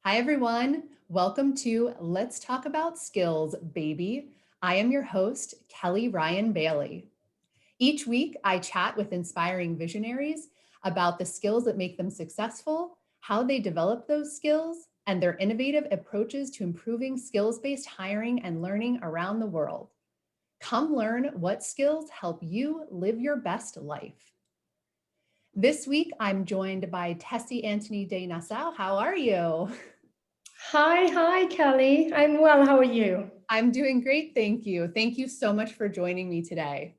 Hi, everyone. Welcome to Let's Talk About Skills, Baby. I am your host, Kelly Ryan Bailey. Each week, I chat with inspiring visionaries about the skills that make them successful, how they develop those skills, and their innovative approaches to improving skills-based hiring and learning around the world. Come learn what skills help you live your best life. This week, I'm joined by Tessy Antony-de Nassau. How are you? Hi, Kelly. I'm well. How are you? I'm doing great, thank you. Thank you so much for joining me today.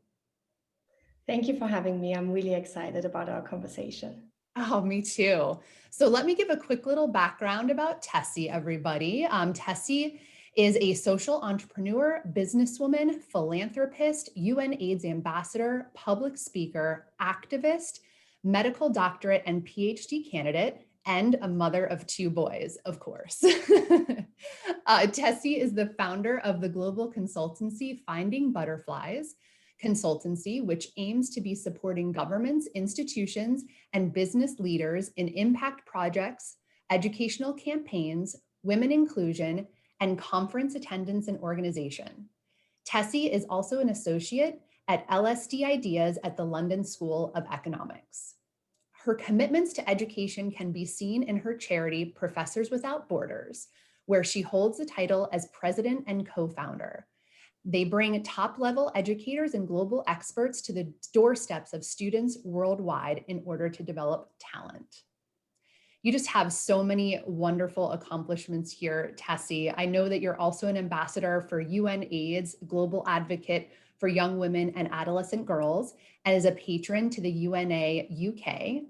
Thank you for having me. I'm really excited about our conversation. Oh, me too. So let me give a quick little background about Tessie, everybody. Tessie is a social entrepreneur, businesswoman, philanthropist, UN AIDS ambassador, public speaker, activist, medical doctorate and PhD candidate, and a mother of two boys, of course. Tessie is the founder of the global consultancy Finding Butterflies consultancy, which aims to be supporting governments, institutions, and business leaders in impact projects, educational campaigns, women inclusion, and conference attendance and organization. Tessie is also an associate at LSD Ideas at the London School of Economics. Her commitments to education can be seen in her charity, Professors Without Borders, where she holds the title as president and co-founder. They bring top-level educators and global experts to the doorsteps of students worldwide in order to develop talent. You just have so many wonderful accomplishments here, Tessie. I know that you're also an ambassador for UN AIDS, global advocate for young women and adolescent girls, and is a patron to the UNA UK.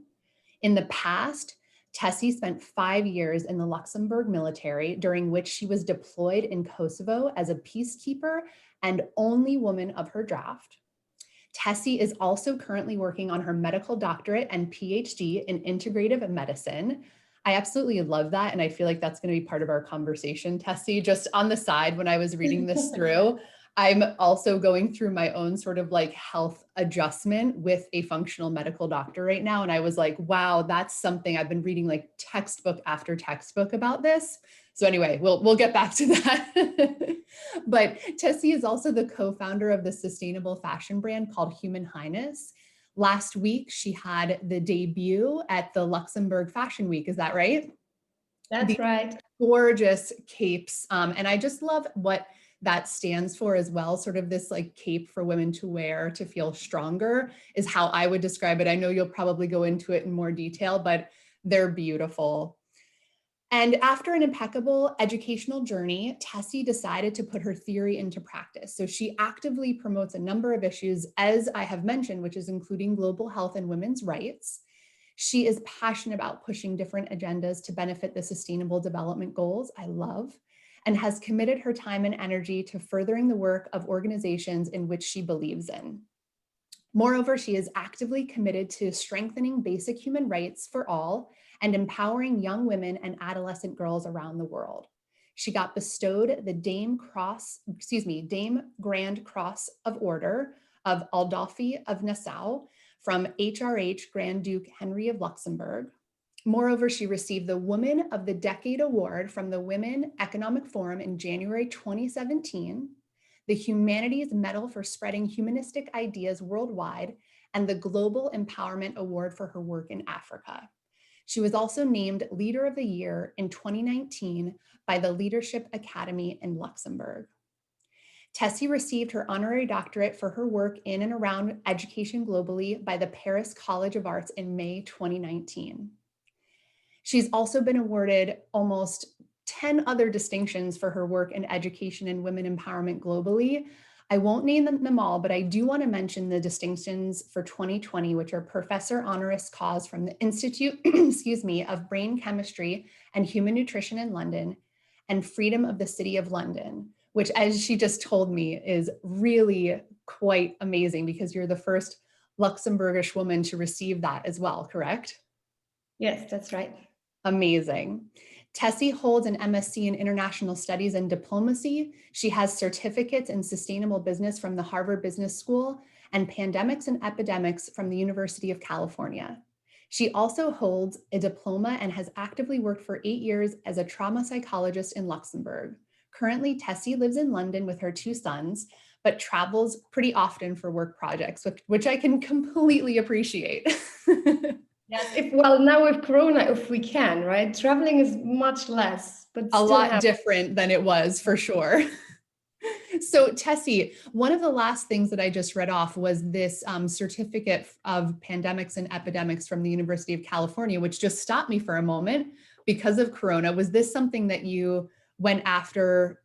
In the past, Tessie spent 5 years in the Luxembourg military, during which she was deployed in Kosovo as a peacekeeper and only woman of her draft. Tessie is also currently working on her medical doctorate and PhD in integrative medicine. I absolutely love that. And I feel like that's going to be part of our conversation, Tessie. Just on the side, when I was reading this through, I'm also going through my own sort of like health adjustment with a functional medical doctor right now. And I was like, wow, that's something I've been reading like textbook after textbook about this. So anyway, we'll get back to that. But Tessie is also the co-founder of the sustainable fashion brand called Human Highness. Last week, she had the debut at the Luxembourg Fashion Week. Is that right? That's These right. gorgeous capes. And I just love what that stands for as well. Sort of this like cape for women to wear to feel stronger is how I would describe it. I know you'll probably go into it in more detail, but they're beautiful. And after an impeccable educational journey, Tessie decided to put her theory into practice. So she actively promotes a number of issues, as I have mentioned, which is including global health and women's rights. She is passionate about pushing different agendas to benefit the sustainable development goals, I love, and has committed her time and energy to furthering the work of organizations in which she believes in. Moreover, she is actively committed to strengthening basic human rights for all and empowering young women and adolescent girls around the world. She got bestowed the Dame Grand Cross of Order of Adolphe of Nassau from HRH Grand Duke Henry of Luxembourg. Moreover, she received the Woman of the Decade Award from the Women Economic Forum in January 2017, the Humanities Medal for spreading humanistic ideas worldwide, and the Global Empowerment Award for her work in Africa. She was also named Leader of the Year in 2019 by the Leadership Academy in Luxembourg. Tessie received her honorary doctorate for her work in and around education globally by the Paris College of Arts in May 2019. She's also been awarded almost 10 other distinctions for her work in education and women empowerment globally. I won't name them all, but I do want to mention the distinctions for 2020, which are Professor Honoris Cause from the Institute, of Brain Chemistry and Human Nutrition in London, and Freedom of the City of London, which, as she just told me, is really quite amazing because you're the first Luxembourgish woman to receive that as well, correct? Yes, that's right. Amazing. Tessie holds an MSc in International Studies and Diplomacy. She has certificates in sustainable business from the Harvard Business School and pandemics and epidemics from the University of California. She also holds a diploma and has actively worked for 8 years as a trauma psychologist in Luxembourg. Currently, Tessie lives in London with her 2 sons, but travels pretty often for work projects, which I can completely appreciate. Yes, well, now with Corona, if we can, right? Traveling is much less, but A still lot different than it was, for sure. So Tessie, one of the last things that I just read off was this certificate of pandemics and epidemics from the University of California, which just stopped me for a moment because of Corona. Was this something that you went after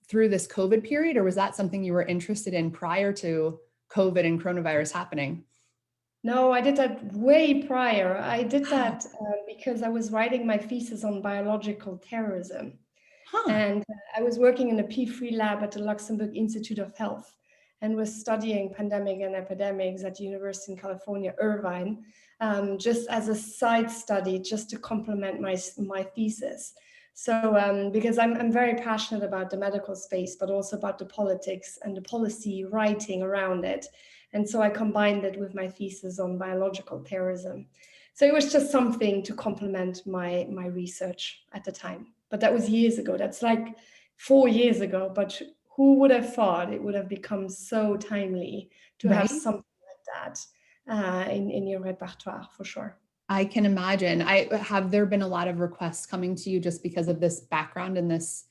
through this COVID period, or was that something you were interested in prior to COVID and coronavirus happening? No, I did that way prior. I did that because I was writing my thesis on biological terrorism. Huh. And I was working in a P3 lab at the Luxembourg Institute of Health and was studying pandemic and epidemics at the University in California, Irvine, just as a side study, just to complement my thesis. So because I'm very passionate about the medical space, but also about the politics and the policy writing around it. And so I combined it with my thesis on biological terrorism. So it was just something to complement my research at the time. But that was years ago. That's like 4 years ago. But who would have thought it would have become so timely to have Right? something like that in your repertoire, for sure. I can imagine. Have there been a lot of requests coming to you just because of this background and this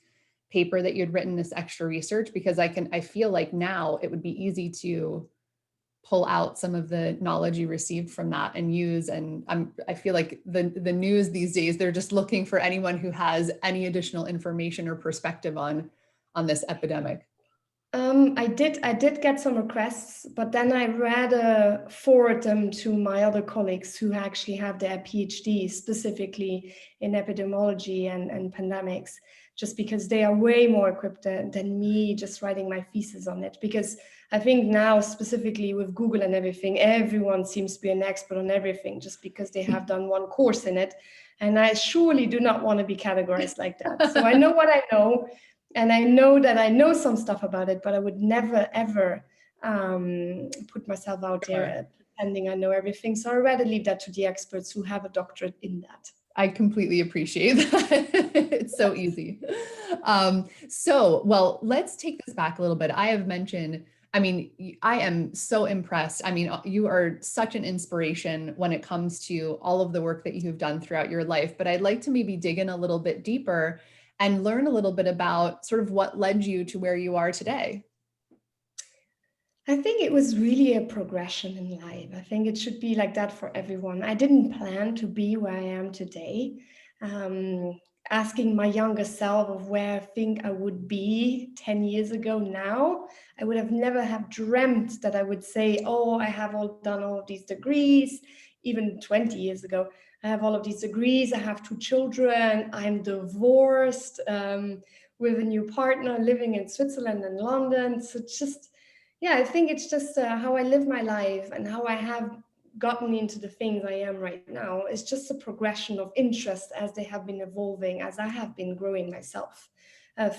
paper that you'd written, this extra research? Because I feel like now it would be easy to pull out some of the knowledge you received from that and use. And I feel like the news these days, they're just looking for anyone who has any additional information or perspective on this epidemic. I did get some requests, but then I forward them to my other colleagues who actually have their PhD specifically in epidemiology and pandemics, just because they are way more equipped than me just writing my thesis on it. Because I think now, specifically with Google and everything, everyone seems to be an expert on everything just because they have done one course in it. And I surely do not want to be categorized like that. So I know what I know. And I know that I know some stuff about it, but I would never, ever put myself out there pretending I know everything. So I'd rather leave that to the experts who have a doctorate in that. I completely appreciate that. It's so easy. Well, let's take this back a little bit. I have mentioned, I mean, I am so impressed. I mean, you are such an inspiration when it comes to all of the work that you've done throughout your life, but I'd like to maybe dig in a little bit deeper and learn a little bit about sort of what led you to where you are today. I think it was really a progression in life. I think it should be like that for everyone. I didn't plan to be where I am today. Asking my younger self of where I think I would be 10 years ago now, I would have never have dreamt that I would say, oh, I have done all of these degrees. Even 20 years ago, I have all of these degrees. I have 2 children. I'm divorced with a new partner living in Switzerland and London. So just yeah, I think it's just how I live my life and how I have gotten into the things I am right now. It's just a progression of interest as they have been evolving, as I have been growing myself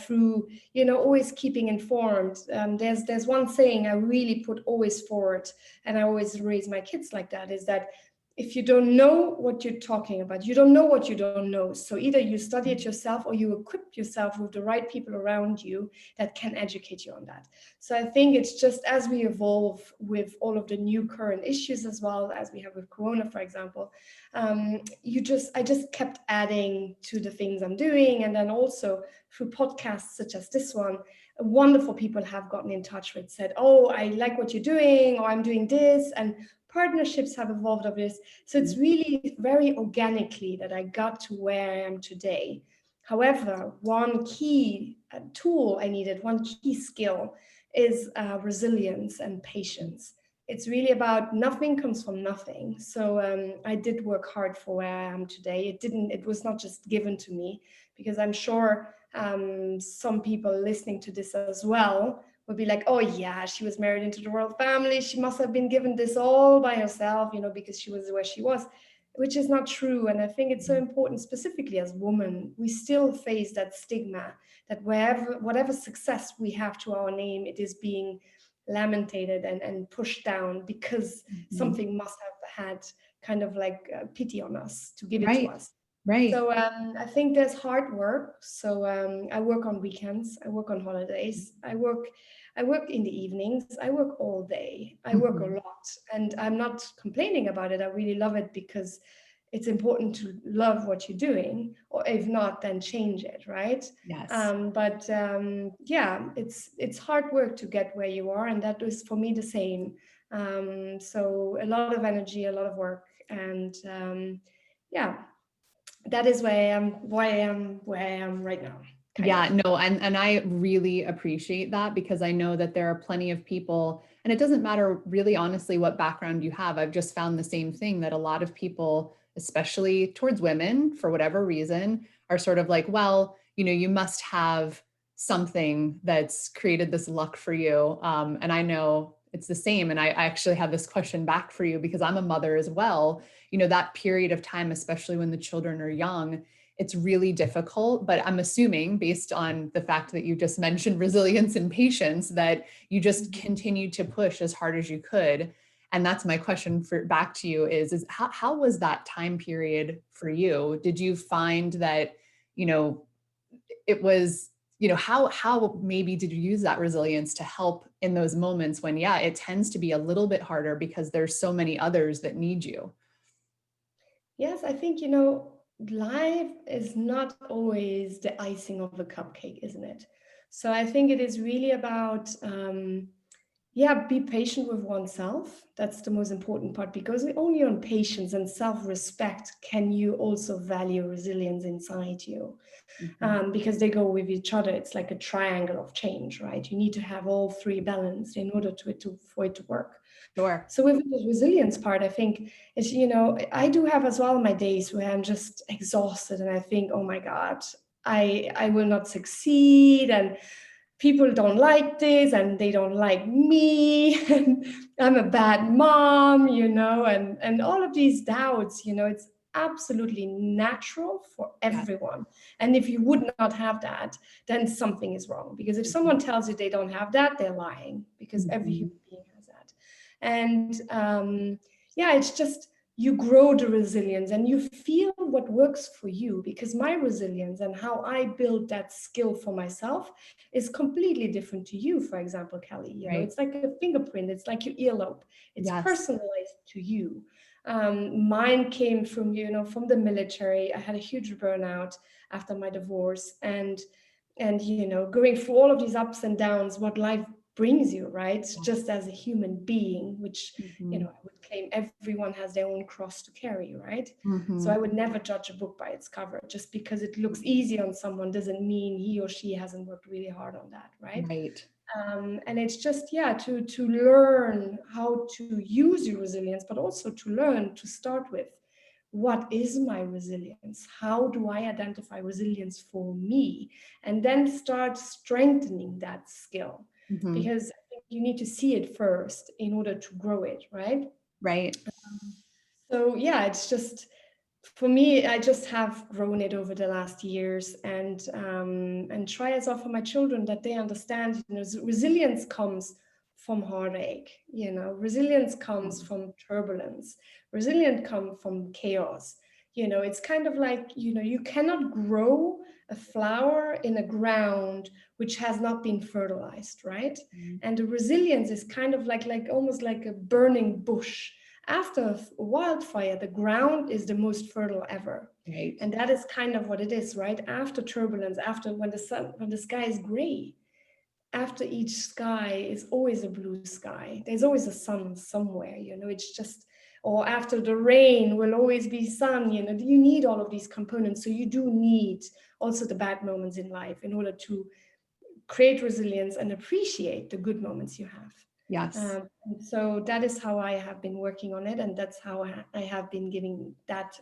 through, always keeping informed. There's one saying I really put always forward, and I always raise my kids like that, is that if you don't know what you're talking about, you don't know what you don't know. So either you study it yourself or you equip yourself with the right people around you that can educate you on that. So I think it's just as we evolve with all of the new current issues, as well as we have with Corona, for example, I just kept adding to the things I'm doing. And then also through podcasts such as this one, wonderful people have gotten in touch with, said, oh, I like what you're doing, or I'm doing this. And partnerships have evolved of this. So it's really very organically that I got to where I am today. However, one key tool I needed, one key skill is resilience and patience. It's really about nothing comes from nothing. So I did work hard for where I am today. It was not just given to me, because I'm sure some people listening to this as well would be like, oh yeah, she was married into the royal family. She must have been given this all by herself, because she was where she was, which is not true. And I think it's so important, specifically as women, we still face that stigma that whatever success we have to our name, it is being lamented and pushed down because something must have had kind of like pity on us to give it to Right. us. Right. So I think there's hard work. So I work on weekends. I work on holidays. I work in the evenings. I work all day. I work a Mhm. lot, and I'm not complaining about it. I really love it because it's important to love what you're doing, or if not, then change it, right? Yes. Yeah, it's hard work to get where you are, and that was for me the same. So a lot of energy, a lot of work, and yeah, that is where I am right now, kind of. Yeah, no, and I really appreciate that, because I know that there are plenty of people, and it doesn't matter really honestly what background you have. I've just found the same thing, that a lot of people, especially towards women, for whatever reason, are sort of like, well, you must have something that's created this luck for you. And I know it's the same. And I actually have this question back for you, because I'm a mother as well. That period of time, especially when the children are young, it's really difficult. But I'm assuming, based on the fact that you just mentioned resilience and patience, that you just Mhm. continued to push as hard as you could. And that's my question for back to you is how was that time period for you? Did you find that, you know, it was, how maybe did you use that resilience to help in those moments when, yeah, it tends to be a little bit harder because there's so many others that need you? Yes, I think, life is not always the icing of the cupcake, isn't it? So I think it is really about, yeah, be patient with oneself. That's the most important part, because only on patience and self-respect can you also value resilience inside you, Mhm. because they go with each other. It's like a triangle of change, right? You need to have all three balanced in order for it to work. Sure. So with the resilience part, I think is, I do have as well my days where I'm just exhausted and I think, oh my God, I will not succeed, and people don't like this and they don't like me and I'm a bad mom, and all of these doubts, it's absolutely natural for Yeah. everyone. And if you would not have that, then something is wrong. Because if Mhm. someone tells you they don't have that, they're lying, because every Mhm. human being has that. And yeah, it's just you grow the resilience and you feel what works for you, because my resilience and how I build that skill for myself is completely different to you. For example, Kelly, Right. it's like a fingerprint, it's like your earlobe, it's Yes. personalized to you. Mine came from, from the military. I had a huge burnout after my divorce, and going through all of these ups and downs, what life brings you, right? Just as a human being, which, Mhm. I would claim everyone has their own cross to carry, right? So I Mhm. would never judge a book by its cover. Just because it looks easy on someone doesn't mean he or she hasn't worked really hard on that, right? Right. And it's just, yeah, to learn how to use your resilience, but also to learn to start with, what is my resilience? How do I identify resilience for me? And then start strengthening that skill, Mhm. because I think you need to see it first in order to grow it, right? Right. So yeah, it's just, for me, I just have grown it over the last years, and try as well for my children that they understand, resilience comes from heartache, resilience comes from turbulence, resilience comes from chaos. It's kind of like, you cannot grow a flower in a ground which has not been fertilized, right? Mhm. And the resilience is kind of like almost like a burning bush. After a wildfire, the ground is the most fertile ever. Right. And that is kind of what it is, right? After turbulence, after when the sky is gray, after each sky is always a blue sky. There's always a sun somewhere, it's just, or after the rain will always be sun, you need all of these components. So you do need also the bad moments in life in order to create resilience and appreciate the good moments you have. Yes. And so that is how I have been working on it, and that's how I have been giving that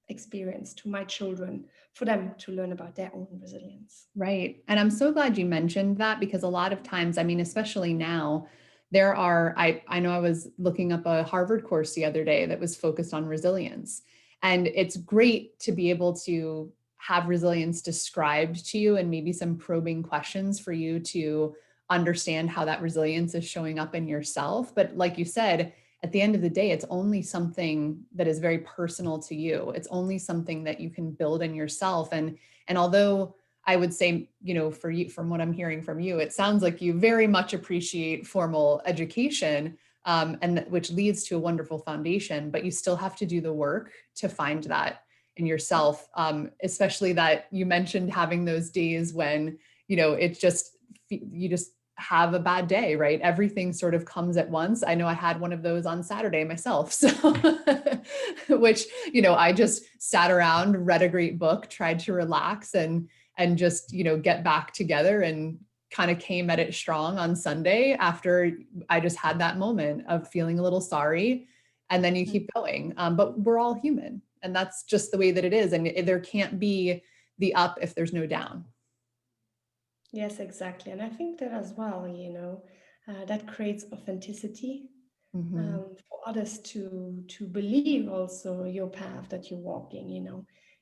experience to my children for them to learn about their own resilience. Right. And I'm so glad you mentioned that, because a lot of times, I mean, especially now, there are, I know I was looking up a Harvard course the other day that was focused on resilience. And it's great to be able to have resilience described to you, and maybe some probing questions for you to understand how that resilience is showing up in yourself. But like you said, at the end of the day, it's only something that is very personal to you. It's only something that you can build in yourself. And although I would say, for you, from what I'm hearing from you, it sounds like you very much appreciate formal education, and which leads to a wonderful foundation, but you still have to do the work to find that in yourself, especially that you mentioned having those days when, it just, you just have a bad day, right? Everything sort of comes at once. I know I had one of those on Saturday myself. So, which, I just sat around, read a great book, tried to relax and just, get back together, and kind of came at it strong on Sunday after I just had that moment of feeling a little sorry. And then you keep going. But we're all human, and that's just the way that it is. And there can't be the up if there's no down. Yes, exactly. And I think that as well, that creates authenticity, Mm-hmm. for others to believe also your path that you're walking.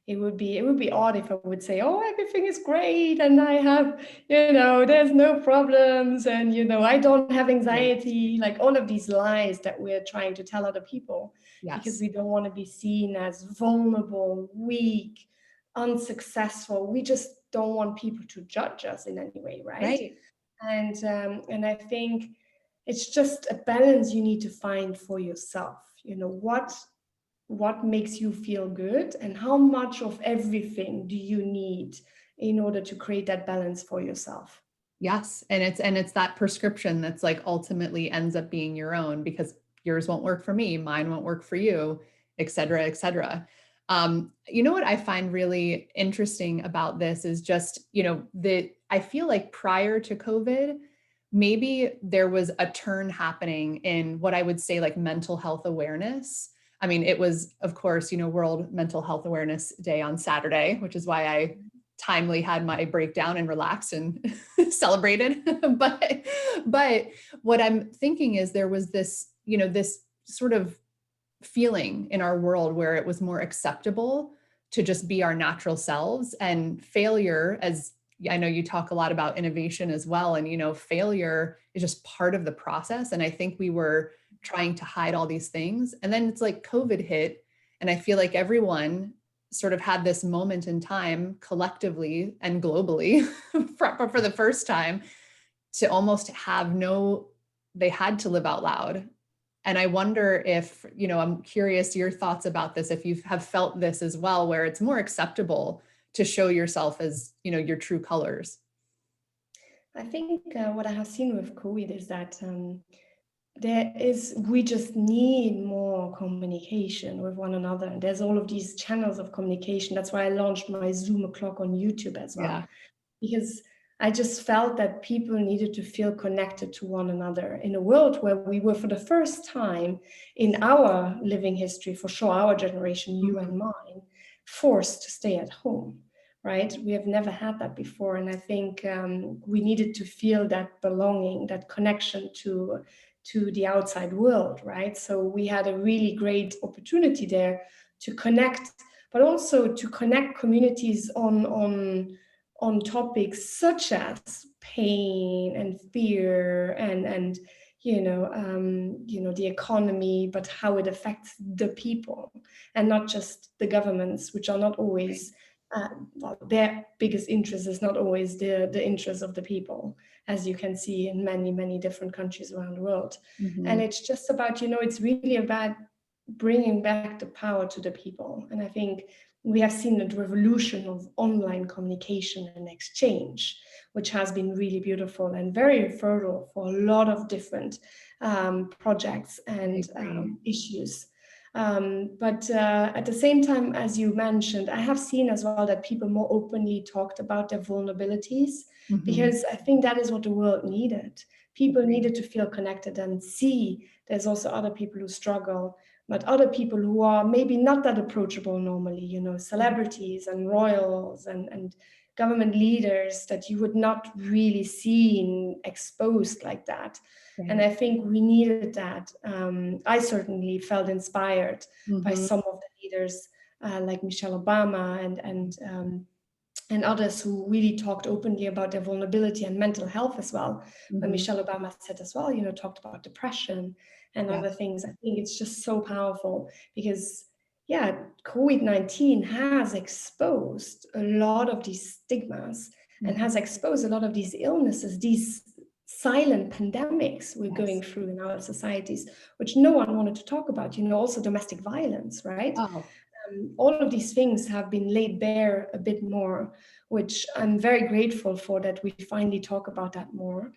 It would be odd if I would say, oh, everything is great and I have, there's no problems, and I don't have Right. anxiety, like all of these lies that we're trying to tell other people, because Yes. we don't want to be seen as vulnerable, weak, unsuccessful. We just don't want people to judge us in any way, right? Right. And I think it's just a balance you need to find for yourself. What makes you feel good, and how much of everything do you need in order to create that balance for yourself. Yes. And it's that prescription that's like ultimately ends up being your own, because yours won't work for me, mine won't work for you, et cetera, et cetera. What I find really interesting about this is just, that I feel like prior to COVID, maybe there was a turn happening in what I would say like mental health awareness. I mean, it was, of course, World Mental Health Awareness Day on Saturday, which is why I timely had my breakdown and relaxed and celebrated. but what I'm thinking is there was this, this sort of feeling in our world where it was more acceptable to just be our natural selves, and failure, as I know you talk a lot about innovation as well. And, failure is just part of the process. And I think we were trying to hide all these things. And then it's like COVID hit. And I feel like everyone sort of had this moment in time collectively and globally for the first time to almost have they had to live out loud. And I wonder if, I'm curious your thoughts about this, if you have felt this as well, where it's more acceptable to show yourself as, your true colors. I think what I have seen with COVID is that we just need more communication with one another. And there's all of these channels of communication. That's why I launched my Zoom o'clock on YouTube as well, Yeah. because I just felt that people needed to feel connected to one another in a world where we were, for the first time in our living history, for sure, our generation, you and mine, forced to stay at home, right? We have never had that before. And I think we needed to feel that belonging, that connection to the outside world, right? So we had a really great opportunity there to connect, but also to connect communities on topics such as pain and fear and the economy, but how it affects the people, and not just the governments, which are not always their biggest interest is not always the interest of the people, as you can see in many, many different countries around the world. Mm-hmm. And it's just about, it's really about bringing back the power to the people. And I think we have seen a revolution of online communication and exchange, which has been really beautiful and very fertile for a lot of different projects and issues. But at the same time, as you mentioned, I have seen as well that people more openly talked about their vulnerabilities, because I think that is what the world needed. People needed to feel connected and see there's also other people who struggle, but other people who are maybe not that approachable normally, celebrities and royals and government leaders that you would not really see exposed like that. Right. And I think we needed that. I certainly felt inspired by some of the leaders like Michelle Obama and and others who really talked openly about their vulnerability and mental health as well. When Michelle Obama said as well, talked about depression and Yeah. other things. I think it's just so powerful because, yeah, COVID-19 has exposed a lot of these stigmas and has exposed a lot of these illnesses, these silent pandemics we're going through in our societies, which no one wanted to talk about, also domestic violence, right? Oh, All of these things have been laid bare a bit more, which I'm very grateful for, that we finally talk about that more.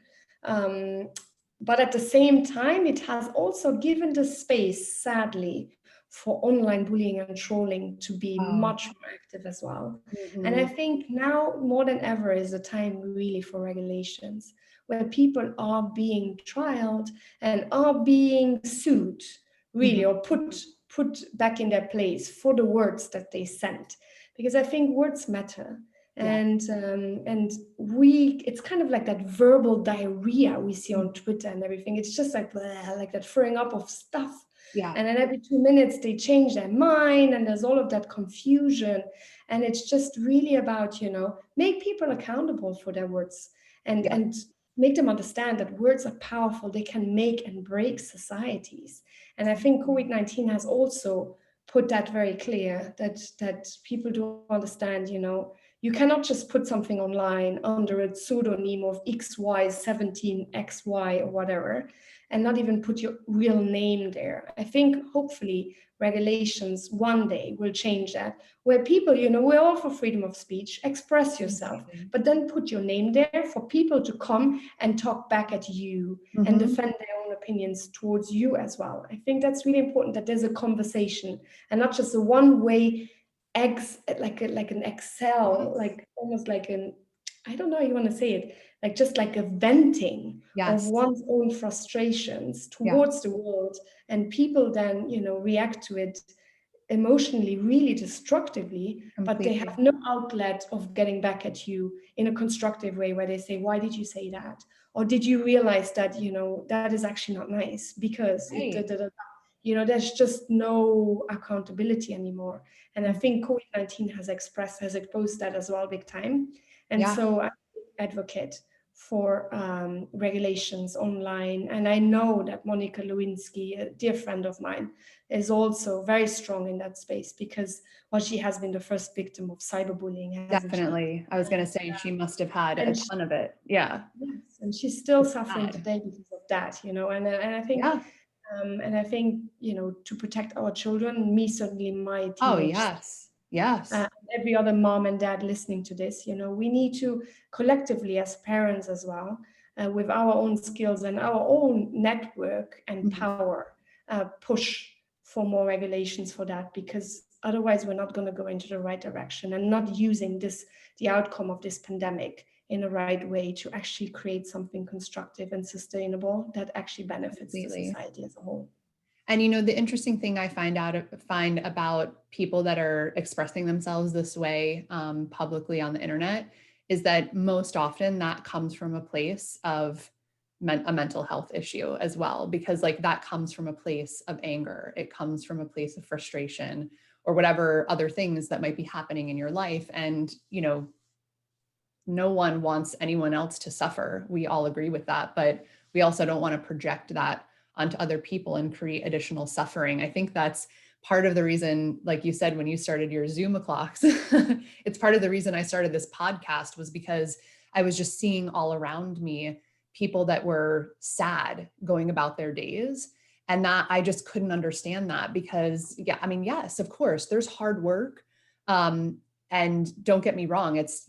But at the same time, it has also given the space, sadly, for online bullying and trolling to be much more active as well. And I think now more than ever is the time really for regulations, where people are being trialed and are being sued, really, or put back in their place for the words that they sent, because I think words matter. yeah. And we, it's kind of like that verbal diarrhea we see on Twitter and everything. It's just like bleh, like that throwing up of stuff. Yeah. And then every 2 minutes they change their mind, and there's all of that confusion. And it's just really about, make people accountable for their words, and make them understand that words are powerful. They can make and break societies. And I think COVID-19 has also put that very clear, that people do understand, you cannot just put something online under a pseudonym of XY17XY or whatever, and not even put your real name there. I think hopefully regulations one day will change that, where people, we're all for freedom of speech, express yourself, but then put your name there for people to come and talk back at you and defend their own opinions towards you as well. I think that's really important, that there's a conversation and not just a one-way like an Excel, like almost like an, I don't know how you want to say it, like just like a venting of one's own frustrations towards the world, and people then, react to it emotionally really destructively, but they have no outlet of getting back at you in a constructive way, where they say, why did you say that? Or did you realize that, that is actually not nice because there's just no accountability anymore. And I think COVID-19 has exposed that as well, big time. And so I advocate for regulations online. And I know that Monica Lewinsky, a dear friend of mine, is also very strong in that space, because she has been the first victim of cyberbullying, hasn't Definitely. I was going to say she must have had a ton of it. Yeah. Yes, and she's still suffering today because of that, and I think to protect our children, me, certainly my teenage every other mom and dad listening to this, we need to collectively as parents as well, with our own skills and our own network and power, push for more regulations for that, because otherwise we're not going to go into the right direction and not using the outcome of this pandemic in the right way to actually create something constructive and sustainable that actually benefits the society as a whole. And the interesting thing I find about people that are expressing themselves this way publicly on the internet is that most often that comes from a place of a mental health issue as well, because that comes from a place of anger. It comes from a place of frustration or whatever other things that might be happening in your life. And, no one wants anyone else to suffer. We all agree with that, but we also don't want to project that onto other people and create additional suffering. I think that's part of the reason, like you said, when you started your Zoom o'clocks, it's part of the reason I started this podcast, was because I was just seeing all around me people that were sad going about their days. And that I just couldn't understand that, because yes, of course, there's hard work. And don't get me wrong, it's,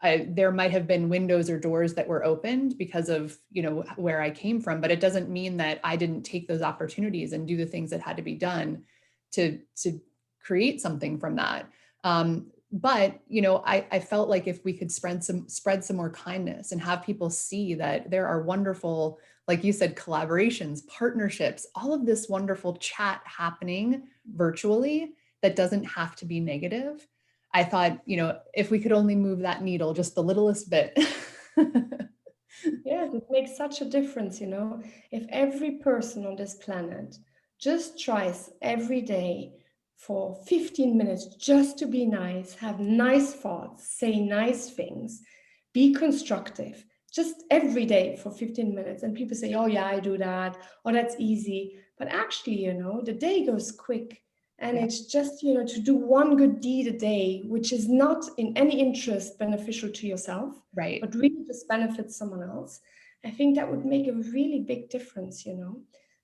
there might have been windows or doors that were opened because of, where I came from, but it doesn't mean that I didn't take those opportunities and do the things that had to be done to create something from that. But, I felt like if we could spread some more kindness and have people see that there are wonderful, like you said, collaborations, partnerships, all of this wonderful chat happening virtually that doesn't have to be negative. I thought, if we could only move that needle just the littlest bit. Yeah, it makes such a difference, If every person on this planet just tries every day for 15 minutes just to be nice, have nice thoughts, say nice things, be constructive, just every day for 15 minutes. And people say, oh yeah, I do that, or that's easy. But actually, the day goes quick. And it's just, to do one good deed a day, which is not in any interest beneficial to yourself, Right. but really just benefits someone else. I think that would make a really big difference,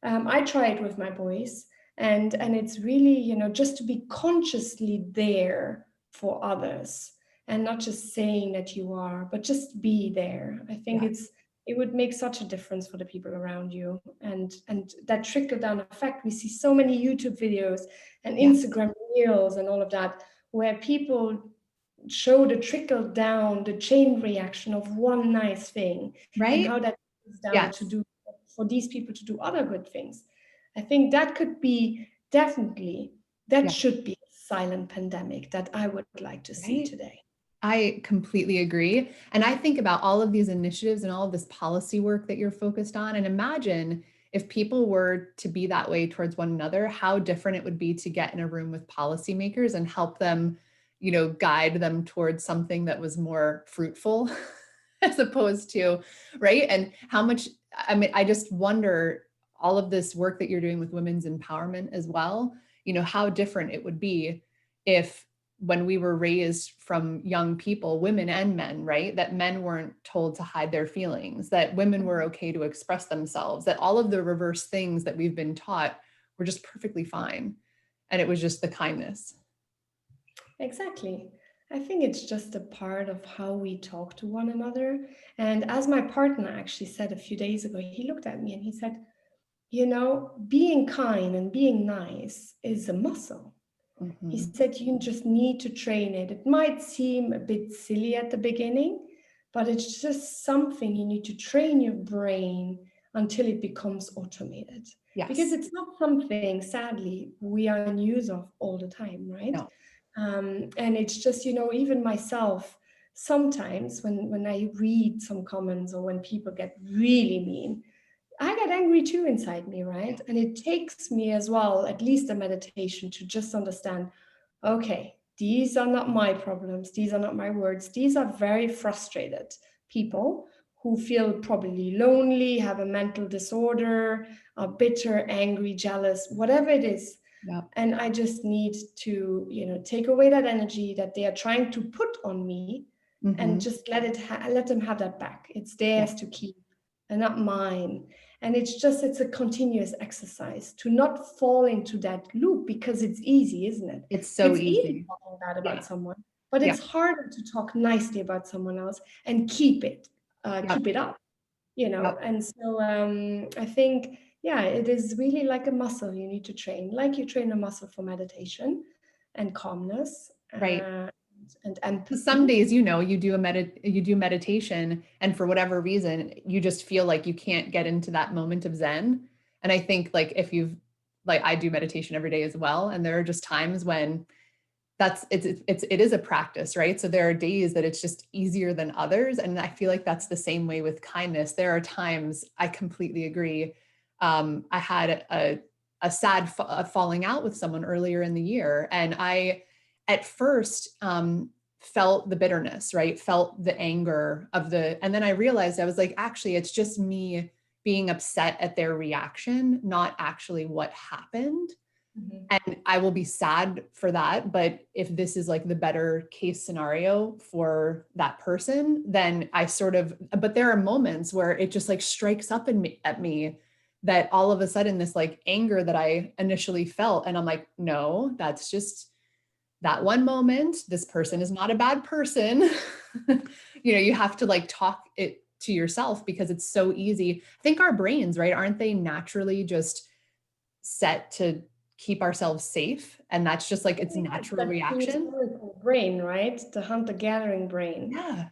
I try it with my boys, and it's really, just to be consciously there for others and not just saying that you are, but just be there. I think Yeah. it would make such a difference for the people around you, and that trickle down effect. We see so many YouTube videos and Instagram reels and all of that, where people show the trickle down, the chain reaction of one nice thing, and Right. how that is down Yes. to do for these people to do other good things. I think that could be definitely, that should be a silent pandemic that I would like to see today. I completely agree. And I think about all of these initiatives and all of this policy work that you're focused on. And imagine if people were to be that way towards one another, how different it would be to get in a room with policymakers and help them, guide them towards something that was more fruitful as opposed to, right? And how much, I just wonder all of this work that you're doing with women's empowerment as well, how different it would be if when we were raised from young people, women and men, right? That men weren't told to hide their feelings, that women were okay to express themselves, that all of the reverse things that we've been taught were just perfectly fine. And it was just the kindness. Exactly. I think it's just a part of how we talk to one another. And as my partner actually said a few days ago, he looked at me and he said, being kind and being nice is a muscle. He said you just need to train it. It might seem a bit silly at the beginning, but it's just something you need to train your brain until it becomes automated. Yes. Because it's not something, sadly, we are in use of all the time, right? No. And it's just, even myself, sometimes when I read some comments or when people get really mean, I get angry too inside me, right? And it takes me as well, at least a meditation, to just understand, okay, these are not my problems. These are not my words. These are very frustrated people who feel probably lonely, have a mental disorder, are bitter, angry, jealous, whatever it is. Yep. And I just need to, take away that energy that they are trying to put on me, and just let them have that back. It's theirs to keep and not mine. And it's a continuous exercise to not fall into that loop, because it's easy, isn't it? It's so easy talking bad about someone, but it's harder to talk nicely about someone else and keep it up, And so I think, it is really like a muscle you need to train, like you train a muscle for meditation and calmness. Right. And empathy. Some days, you do meditation, and for whatever reason, you just feel like you can't get into that moment of Zen. And I think I do meditation every day as well. And there are just times when it is a practice, right? So there are days that it's just easier than others. And I feel like that's the same way with kindness. There are times, I completely agree. I had a sad falling out with someone earlier in the year. And I, at first, felt the bitterness, right? Felt the anger and then I realized, I was like, actually, it's just me being upset at their reaction, not actually what happened. And I will be sad for that. But if this is like the better case scenario for that person, then but there are moments where it just like strikes up at me that all of a sudden this like anger that I initially felt. And I'm like, no, that's just that one moment. This person is not a bad person. You have to like talk it to yourself, because it's so easy. I think our brains, right? Aren't they naturally just set to keep ourselves safe? And that's just like its natural reaction. Brain, right? The hunter-gathering brain. Yeah.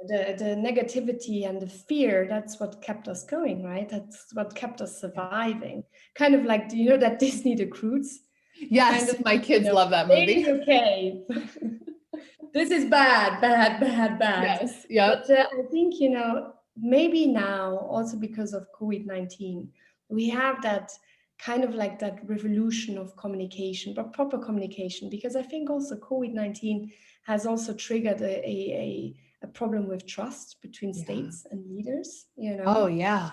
The negativity and the fear, that's what kept us going, right? That's what kept us surviving. Kind of like, do you know that Disney The Croods? Yes, kind of, my kids love that movie. Okay. This is bad. Yes, yeah. But I think, maybe now, also because of COVID-19, we have that kind of like that revolution of communication, but proper communication, because I think also COVID-19 has also triggered a problem with trust between Yeah. states and leaders, you Oh, know. yeah.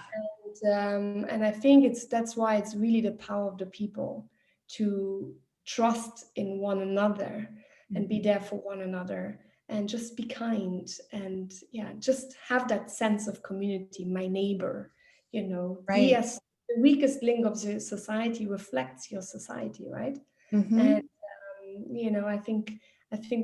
And I think that's why it's really the power of the people to trust in one another and be Mhm. there for one another and just be kind and yeah, just have that sense of community, my neighbor, you know, we Right. as the weakest link of the society reflects your society, right? And Hmm. you know, I think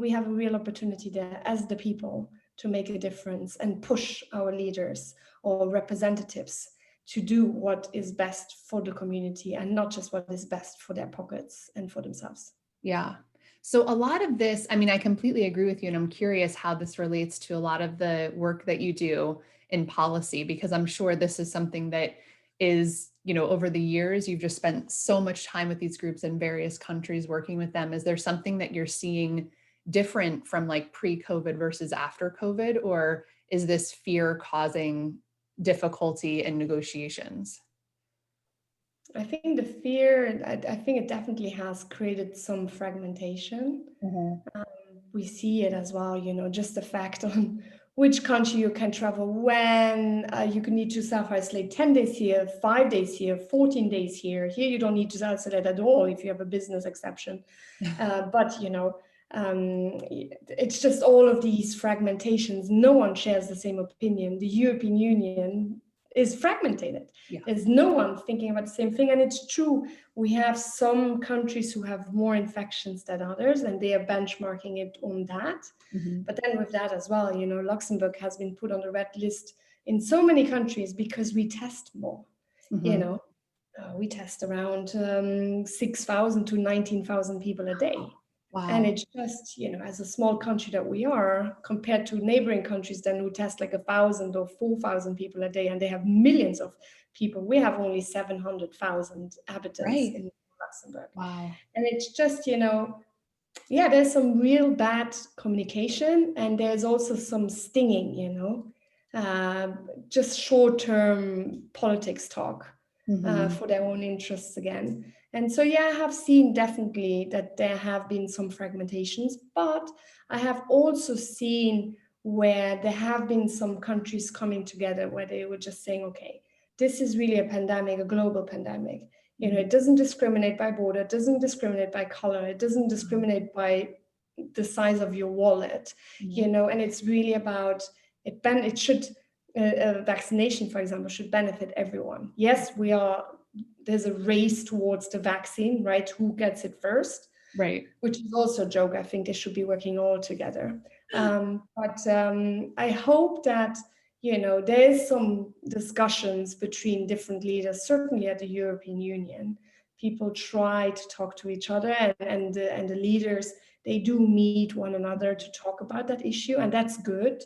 we have a real opportunity there as the people to make a difference and push our leaders or representatives to do what is best for the community and not just what is best for their pockets and for themselves. Yeah. So a lot of this, I mean, I completely agree with you, and I'm curious how this relates to a lot of the work that you do in policy, because I'm sure this is something that is, over the years, you've just spent so much time with these groups in various countries working with them. Is there something that you're seeing different from like pre-COVID versus after COVID, or is this fear causing difficulty in negotiations? I think the fear, I think it definitely has created some fragmentation. Mhm. We see it as well, you know, just the fact on which country you can travel when, you can need to self-isolate 10 days here, 5 days here, 14 days here. Here you don't need to self-isolate at all if you have a business exception. But, you know, it's just all of these fragmentations. No one shares the same opinion. The European Union is fragmented. Yeah. There's no one thinking about the same thing. And it's true, we have some countries who have more infections than others, and they are benchmarking it on that. Mhm. But then with that as well, you know, Luxembourg has been put on the red list in so many countries because we test more, you Mhm. know. We test around 6,000 to 19,000 people a day. And Wow. it's just, you know, as a small country that we are, compared to neighboring countries then who test like 1,000 or 4,000 people a day, and they have millions of people. We have only 700,000 inhabitants Right. in Luxembourg. Wow. And it's just, you know, yeah, there's some real bad communication, and there's also some stinging, you know, just short-term politics talk Mhm. for their own interests again. And so, yeah, I have seen definitely that there have been some fragmentations, but I have also seen where there have been some countries coming together where they were just saying, okay, this is really a pandemic, a global pandemic. You know, Mhm. it doesn't discriminate by border, it doesn't discriminate by color, it doesn't discriminate by the size of your wallet, you Mhm. know, and it's really about it should vaccination, for example, should benefit everyone. Yes, there's a race towards the vaccine, right? Who gets it first? Right. Which is also a joke. I think they should be working all together. But I hope that, you know, there is some discussions between different leaders, certainly at the European Union. People try to talk to each other, and the leaders, they do meet one another to talk about that issue, and that's good.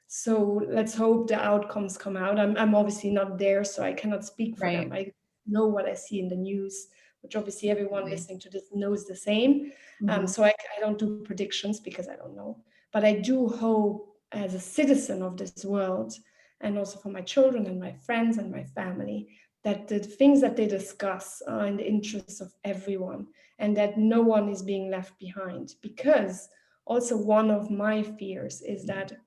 So let's hope the outcomes come out. I'm obviously not there, so I cannot speak for them. Right. I know what I see in the news, which obviously everyone Absolutely. listening to this knows the same. Mhm. So I don't do predictions because I don't know. But I do hope, as a citizen of this world, and also for my children and my friends and my family, that the things that they discuss are in the interests of everyone and that no one is being left behind. Because also one of my fears is that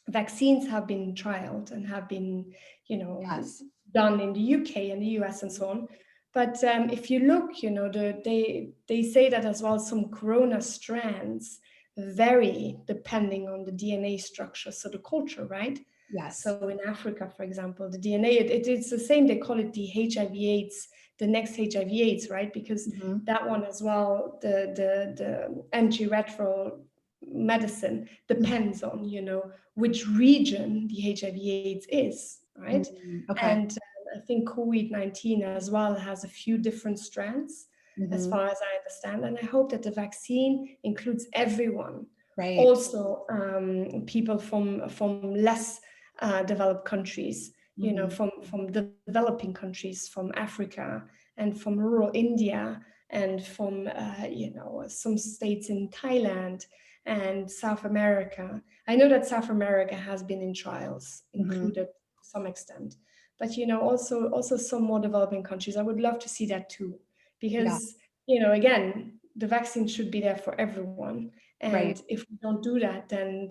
vaccines have been trialed and have been, you know, Yes. done in the UK and the US and so on. But if you look, you know, they say that as well, some corona strands vary depending on the DNA structure, so the culture, right? Yes. So in Africa, for example, the DNA, it's the same, they call it the HIV/AIDS, the next HIV/AIDS, right? Because Mhm. that one as well, the antiretroviral medicine depends on, you know, which region the HIV/AIDS is, right? Okay. And I think COVID-19 as well has a few different strands, as Mhm. far as I understand. And I hope that the vaccine includes everyone, Right. also people from less developed countries, you know, Mhm. from developing countries, from Africa and from rural India and from, you know, some states in Thailand and South America. I know that South America has been in trials Mhm. included to some extent, but also some more developing countries. I would love to see that too, Yeah. because again, the vaccine should be there for everyone, and Right. if we don't do that, then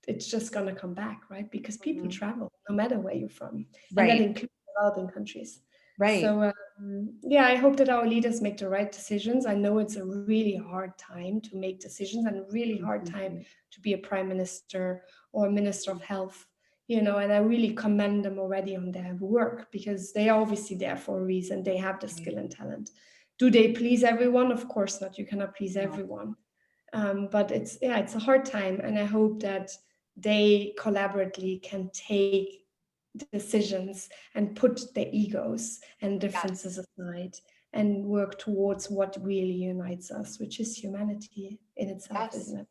it's just going to come back, right? Because people Mhm. travel no matter where you're from, and that Right. includes developing countries. Right. So yeah, I hope that our leaders make the right decisions. I know it's a really hard time to make decisions, and a really hard time Mhm. to be a prime minister or a minister of health, and I really commend them already on their work, because they are obviously there for a reason. They have the Right. skill and talent. Do they please everyone? Of course not. You cannot please No. everyone. But it's a hard time, and I hope that they collaboratively can take decisions and put their egos and differences Yes. aside and work towards what really unites us, which is humanity in itself, Yes. isn't it?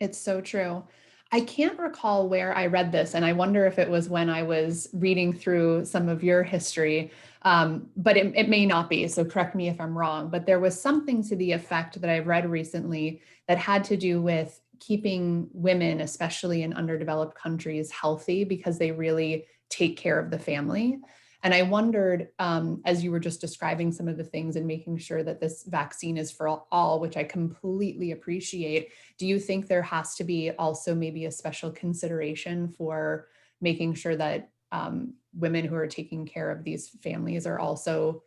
It's so true. I can't recall where I read this, and I wonder if it was when I was reading through some of your history, but it may not be, so correct me if I'm wrong. But there was something to the effect that I read recently that had to do with keeping women, especially in underdeveloped countries, healthy because they really take care of the family. And I wondered, as you were just describing some of the things and making sure that this vaccine is for all, which I completely appreciate. Do you think there has to be also maybe a special consideration for making sure that women who are taking care of these families are also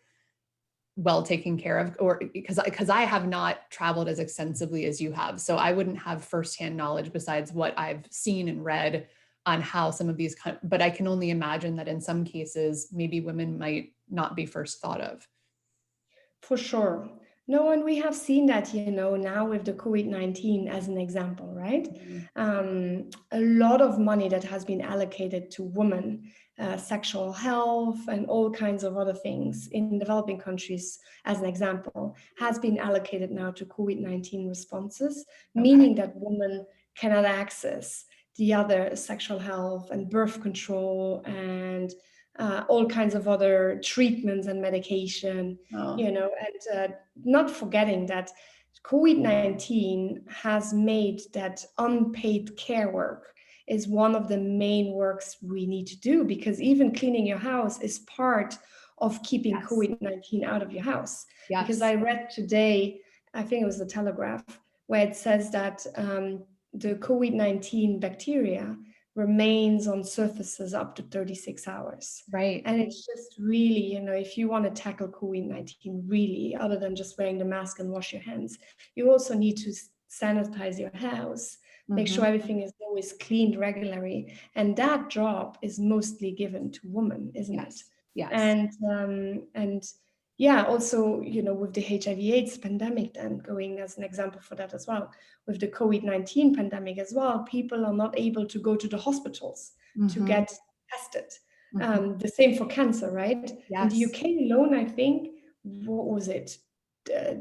well taken care of? Or because I have not traveled as extensively as you have, so I wouldn't have firsthand knowledge besides what I've seen and read on how some of these, but I can only imagine that in some cases, maybe women might not be first thought of. For sure. No, and we have seen that, now with the COVID-19 as an example, right? Mhm. A lot of money that has been allocated to women, sexual health, and all kinds of other things in developing countries, as an example, has been allocated now to COVID-19 responses, Okay. meaning that women cannot access the other sexual health and birth control and all kinds of other treatments and medication, Oh, and not forgetting that COVID-19 has made that unpaid care work is one of the main works we need to do, because even cleaning your house is part of keeping yes. COVID-19 out of your house. Because Yes. I read today, I think it was the Telegraph, where it says that the COVID-19 bacteria remains on surfaces up to 36 hours. Right. And it's just really, if you want to tackle COVID-19 really, other than just wearing the mask and wash your hands, you also need to sanitize your house, make sure Mhm. everything is always cleaned regularly. And that job is mostly given to women, isn't it? Yes. Yes. And yeah, also, with the HIV/AIDS pandemic, then going as an example for that as well, with the COVID-19 pandemic as well, people are not able to go to the hospitals to Mhm. get tested. Mhm. The same for cancer, right? In the Yes. UK alone, I think, what was it?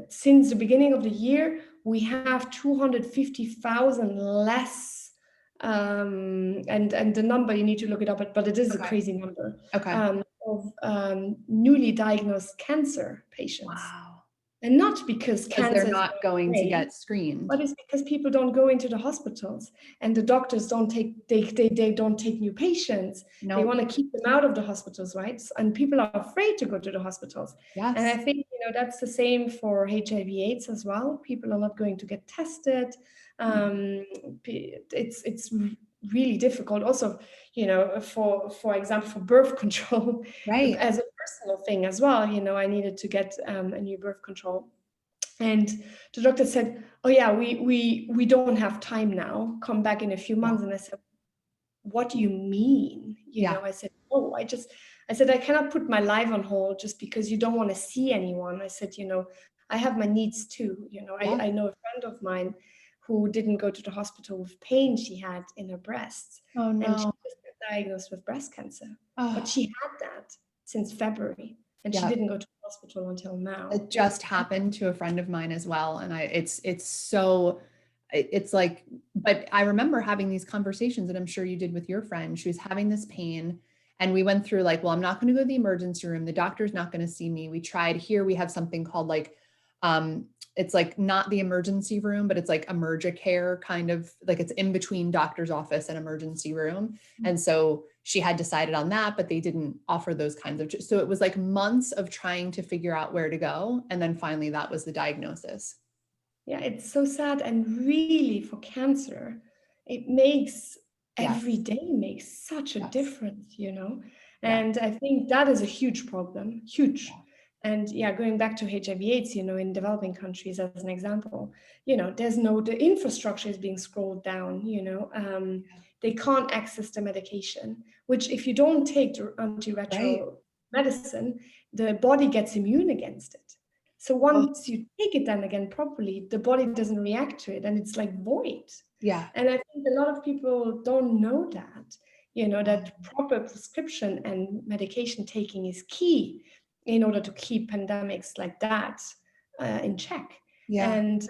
Since the beginning of the year, we have 250,000 less. And the number, you need to look it up, but it is a Okay. crazy number Okay. of newly diagnosed cancer patients. Wow. And not because Because they're cancer is not going going to away, get screened. but it's because people don't go into the hospitals, and the doctors don't take they don't take new patients. They Nope. want to keep them out of the hospitals, right? And people are afraid to go to the hospitals. And I Yes. think that's the same for HIV/AIDS as well. People are not going to get tested. Mhm. It's really difficult. Also, for example, for birth control, Right. as a personal thing as well. I needed to get a new birth control, and the doctor said, "Oh yeah, we don't have time now. Come back in a few Yeah. months." And I said, "What do you mean?" Yeah. I said, "Oh, I said I cannot put my life on hold just because you don't want to see anyone." I said, I have my needs too. Yeah. I know a friend of mine who didn't go to the hospital with pain she had in her breasts, Oh and she no. just got diagnosed with breast cancer. But Oh, she had that since February, and she yeah. didn't go to the hospital until now. It just happened to a friend of mine as well. And it's so, it's like, but I remember having these conversations, and I'm sure you did with your friend. She was having this pain. And we went through like, well, I'm not going to go to the emergency room. The doctor's not going to see me. We tried here. We have something called like, it's like not the emergency room, but it's like emergicare kind of like it's in between doctor's office and emergency room. And so she had decided on that, but they didn't offer those kinds of, so it was like months of trying to figure out where to go. And then finally that was the diagnosis. Yeah, it's so sad. And really for cancer, it makes every Yes. day makes such a Yes. difference, you know? Yeah. And I think that is a huge problem, huge. Yeah. And yeah, going back to HIV/AIDS, you know, in developing countries as an example, you know, the infrastructure is being scrolled down, you know, they can't access the medication, which if you don't take the Right. antiretroviral medicine, the body gets immune against it. So Oh, once you take it then again properly, the body doesn't react to it and it's like void. yeah. And I think a lot of people don't know that, you know, Um, that proper prescription and medication taking is key in order to keep pandemics like that in check. yeah. And,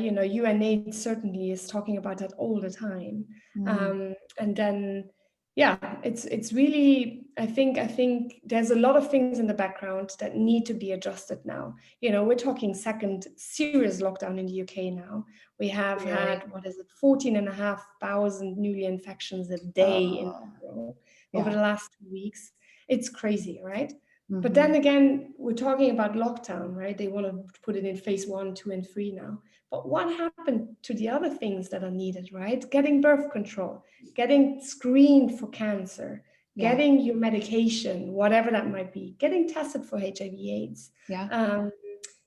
you know, UNAIDS certainly is talking about that all the time. Mm. And then, yeah, it's really, I think there's a lot of things in the background that need to be adjusted now. You know, we're talking second serious lockdown in the UK now. We have Really? had, what is it, 14,500 newly infections a day in Oh, April over yeah. the last 2 weeks. It's crazy, right? But Mm-hmm. then again, we're talking about lockdown, right? They want to put it in phase 1, 2, and 3 now. But what happened to the other things that are needed, right? Getting birth control, getting screened for cancer, Yeah. getting your medication, whatever that might be, getting tested for HIV/AIDS, Yeah.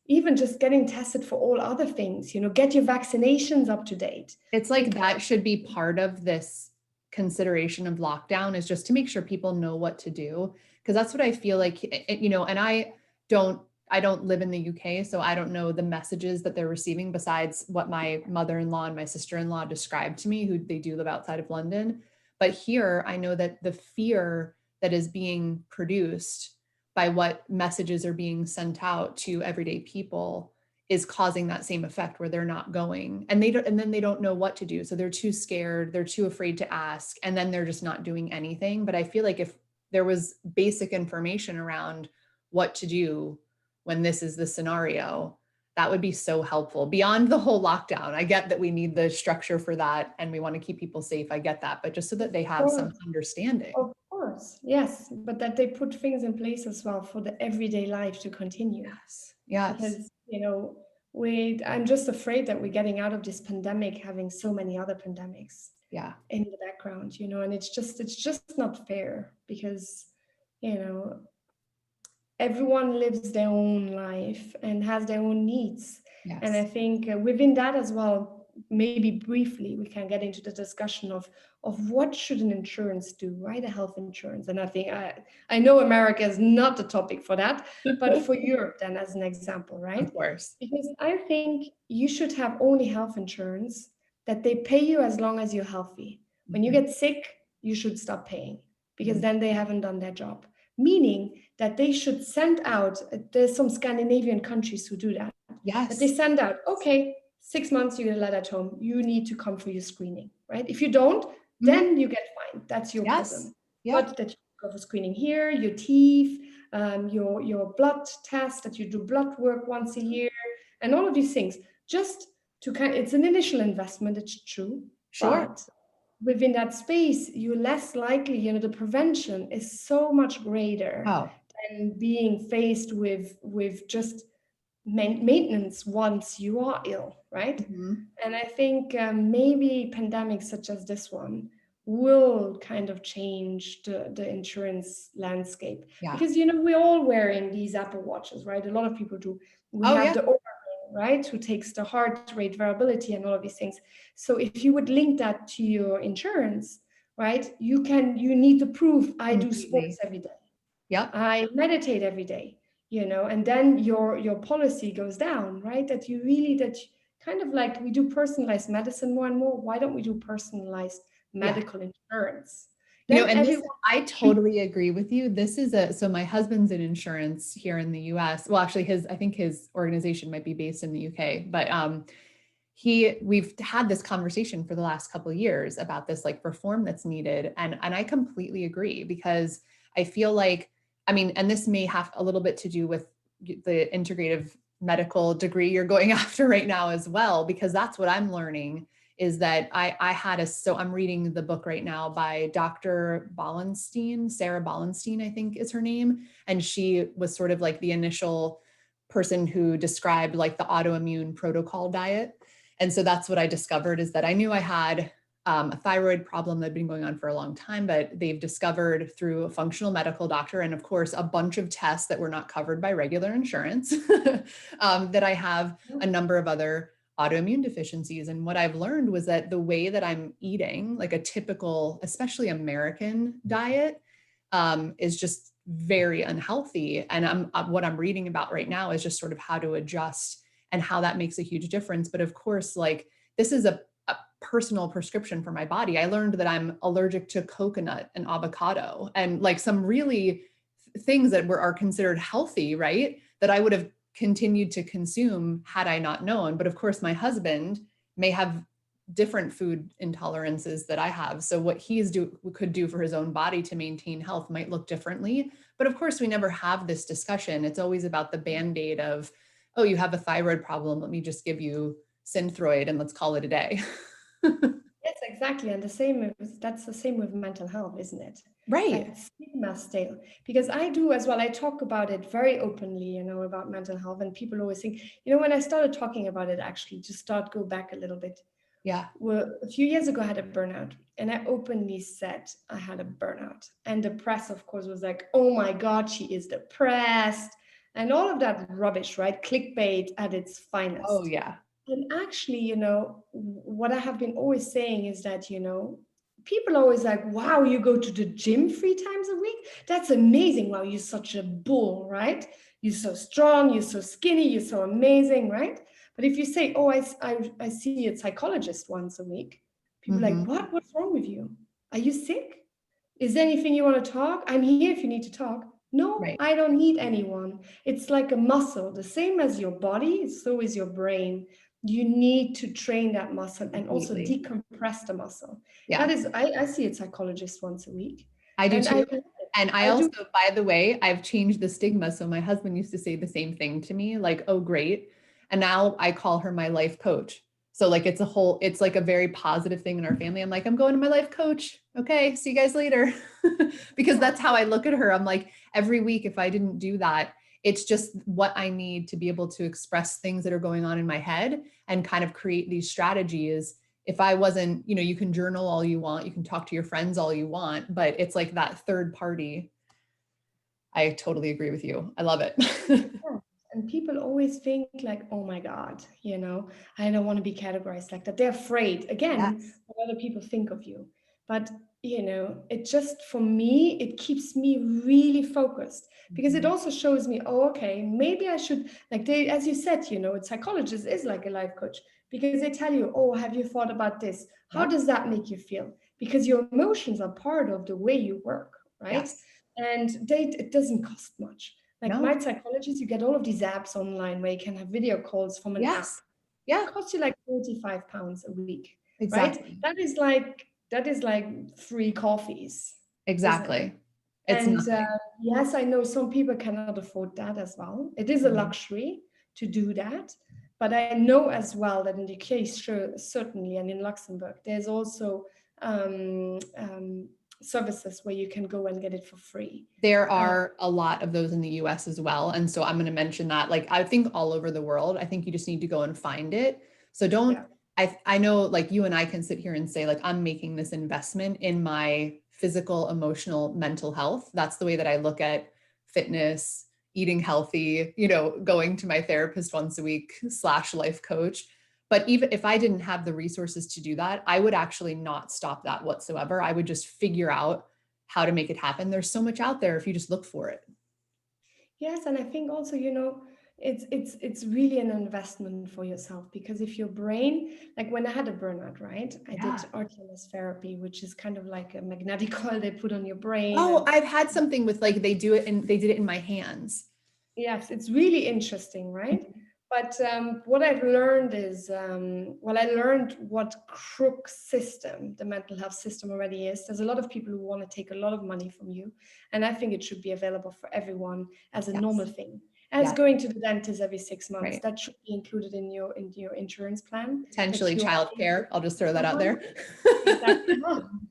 even just getting tested for all other things, you know, get your vaccinations up to date. It's like that should be part of this consideration of lockdown, is just to make sure people know what to do. Because that's what I feel like, you know, and don't, I don't live in the UK, so I don't know the messages that they're receiving besides what my mother-in-law and my sister-in-law described to me, who they do live outside of London. But here, I know that the fear that is being produced by what messages are being sent out to everyday people is causing that same effect where they're not going, and they don't, and then they don't know what to do. So they're too scared, they're too afraid to ask, and then they're just not doing anything. But I feel like if there was basic information around what to do when this is the scenario, that would be so helpful beyond the whole lockdown. I get that we need the structure for that and we want to keep people safe. I get that, but just so that they have some understanding. Of course, yes, but that they put things in place as well for the everyday life to continue. Yes. Yes. Because, you know, I'm just afraid that we're getting out of this pandemic having so many other pandemics Yeah. in the background, you know, and it's just not fair because, you know, everyone lives their own life and has their own needs. And I Yes. think within that as well, maybe briefly, we can get into the discussion of what should an insurance do, right? A health insurance. And I think I know America is not the topic for that, but for Europe then as an example, right? Of course. Because I think you should have only health insurance that they pay you as long as you're healthy. When you Mhm. get sick, you should stop paying because Mhm. then they haven't done their job. Meaning that they should send out, there's some Scandinavian countries who do that, that they Yes. send out, okay, 6 months you're allowed at home, you need to come for your screening, right? If you don't, Mhm. then you get fined. That's your Yes. problem. Yep. But that you go for screening here, your teeth, your blood test, that you do blood work once a year, and all of these things, just to it's an initial investment, it's true, Sure. but within that space, you're less likely, you know, the prevention is so much greater Oh, than being faced with just maintenance once you are ill, right? mhm. And I think maybe pandemics such as this one will kind of change the insurance landscape Yeah. because, you know, we're all wearing these Apple Watches, right? A lot of people do. We Oh, have yeah. the overcame, right, who takes the heart rate variability and all of these things. So if you would link that to your insurance, right, you need to prove I do sports Completely. every day, Yep. I meditate every day, you know, and then your policy goes down, right? That you really, kind of like we do personalized medicine more and more. Why don't we do personalized Yeah. medical insurance? You know, Then and this, everyone I treat. totally agree with you. This is so my husband's in insurance here in the US. Well, actually I think his organization might be based in the UK, but we've had this conversation for the last couple of years about this like reform that's needed. And I completely agree because I feel like, I mean, and this may have a little bit to do with the integrative medical degree you're going after right now as well, because that's what I'm learning is that I'm reading the book right now by Dr. Ballenstein, Sarah Ballenstein, I think is her name. And she was sort of like the initial person who described like the autoimmune protocol diet. And so that's what I discovered, is that I knew I had a thyroid problem that had been going on for a long time, but they've discovered through a functional medical doctor, and of course, a bunch of tests that were not covered by regular insurance, that I have a number of other autoimmune deficiencies. And what I've learned was that the way that I'm eating, like a typical, especially American diet, is just very unhealthy. And what I'm reading about right now is just sort of how to adjust and how that makes a huge difference. But of course, like this is a personal prescription for my body. I learned that I'm allergic to coconut and avocado and like some really things that are considered healthy, right? That I would have continued to consume had I not known. But of course, my husband may have different food intolerances that I have. So what could do for his own body to maintain health might look differently. But of course, we never have this discussion. It's always about the Band-Aid of, oh, you have a thyroid problem. Let me just give you Synthroid and let's call it a day. Yes, exactly. And that's the same with mental health, isn't it? Right. Like stigma still, because I do as well. I talk about it very openly, about mental health, and people always think, when I started talking about it, actually, go back a little bit. Yeah. Well, a few years ago, I had a burnout, and I openly said I had a burnout. And the press, of course, was like, oh my God, she is depressed, and all of that rubbish, right? Clickbait at its finest. Oh, yeah. And actually, what I have been always saying is that, people are always like, wow, you go to the gym 3 times a week? That's amazing. Wow, you're such a bull, right? You're so strong, you're so skinny, you're so amazing, right? But if you say, oh, I see a psychologist once a week, people are like, what? What's wrong with you? Are you sick? Is there anything you want to talk? I'm here if you need to talk. No, Right. I don't need anyone. It's like a muscle. The same as your body, so is your brain. You need to train that muscle and also Completely. decompress the muscle. Yeah. That is, I see a psychologist once a week. I do And too. I And I I do. also, by the way, I've changed the stigma. So my husband used to say the same thing to me, like, oh, great. And now I call her my life coach. So like it's like a very positive thing in our family. I'm like, I'm going to my life coach. Okay, see you guys later. Because that's how I look at her. I'm like, every week, if I didn't do that, it's just what I need to be able to express things that are going on in my head and kind of create these strategies. If I wasn't, you can journal all you want, you can talk to your friends all you want, but it's like that third party. I totally agree with you. I love it. Yeah. And people always think like, oh my God, I don't want to be categorized like that. They're afraid, again, Yes. what other people think of you. But, it just, for me, it keeps me really focused because it also shows me, oh, okay, maybe I should, like as you said, a psychologist is like a life coach because they tell you, oh, have you thought about this? How Yep. does that make you feel? Because your emotions are part of the way you work, right? Yes. And it doesn't cost much. Like No. my psychologist, you get all of these apps online where you can have video calls from an app. Yes. Yeah, It costs you like £45 a week, right? exactly. That is like 3 coffees, isn't it? Exactly. It's And nothing. yes, I know some people cannot afford that as well. It is a Mhm. luxury to do that. But I know as well that in the case, sure, certainly, and in Luxembourg, there's also um, um, services where you can go and get it for free. There are a lot of those in the US as well. And so I'm going to mention that, like, I think all over the world, I think you just need to go and find it. So Yeah. I know like you and I can sit here and say, like, I'm making this investment in my physical, emotional, mental health. That's the way that I look at fitness, eating healthy, going to my therapist once a week / life coach. But even if I didn't have the resources to do that, I would actually not stop that whatsoever. I would just figure out how to make it happen. There's so much out there if you just look for it. Yes, and I think also, it's really an investment for yourself because if your brain, like when I had a burnout, right? I did Yeah. RTMS therapy, which is kind of like a magnetic coil they put on your brain. Oh, And I've had something with like they did it in my hands. yes, it's really interesting, right? But what I've learned is, I learned what crook system the mental health system already is. There's a lot of people who want to take a lot of money from you. And I think it should be available for everyone as a normal Yes. thing. as Yeah. going to the dentist every 6 months. Right. That should be included in your insurance plan. Potentially That you are childcare. I'll just throw that out there. exactly.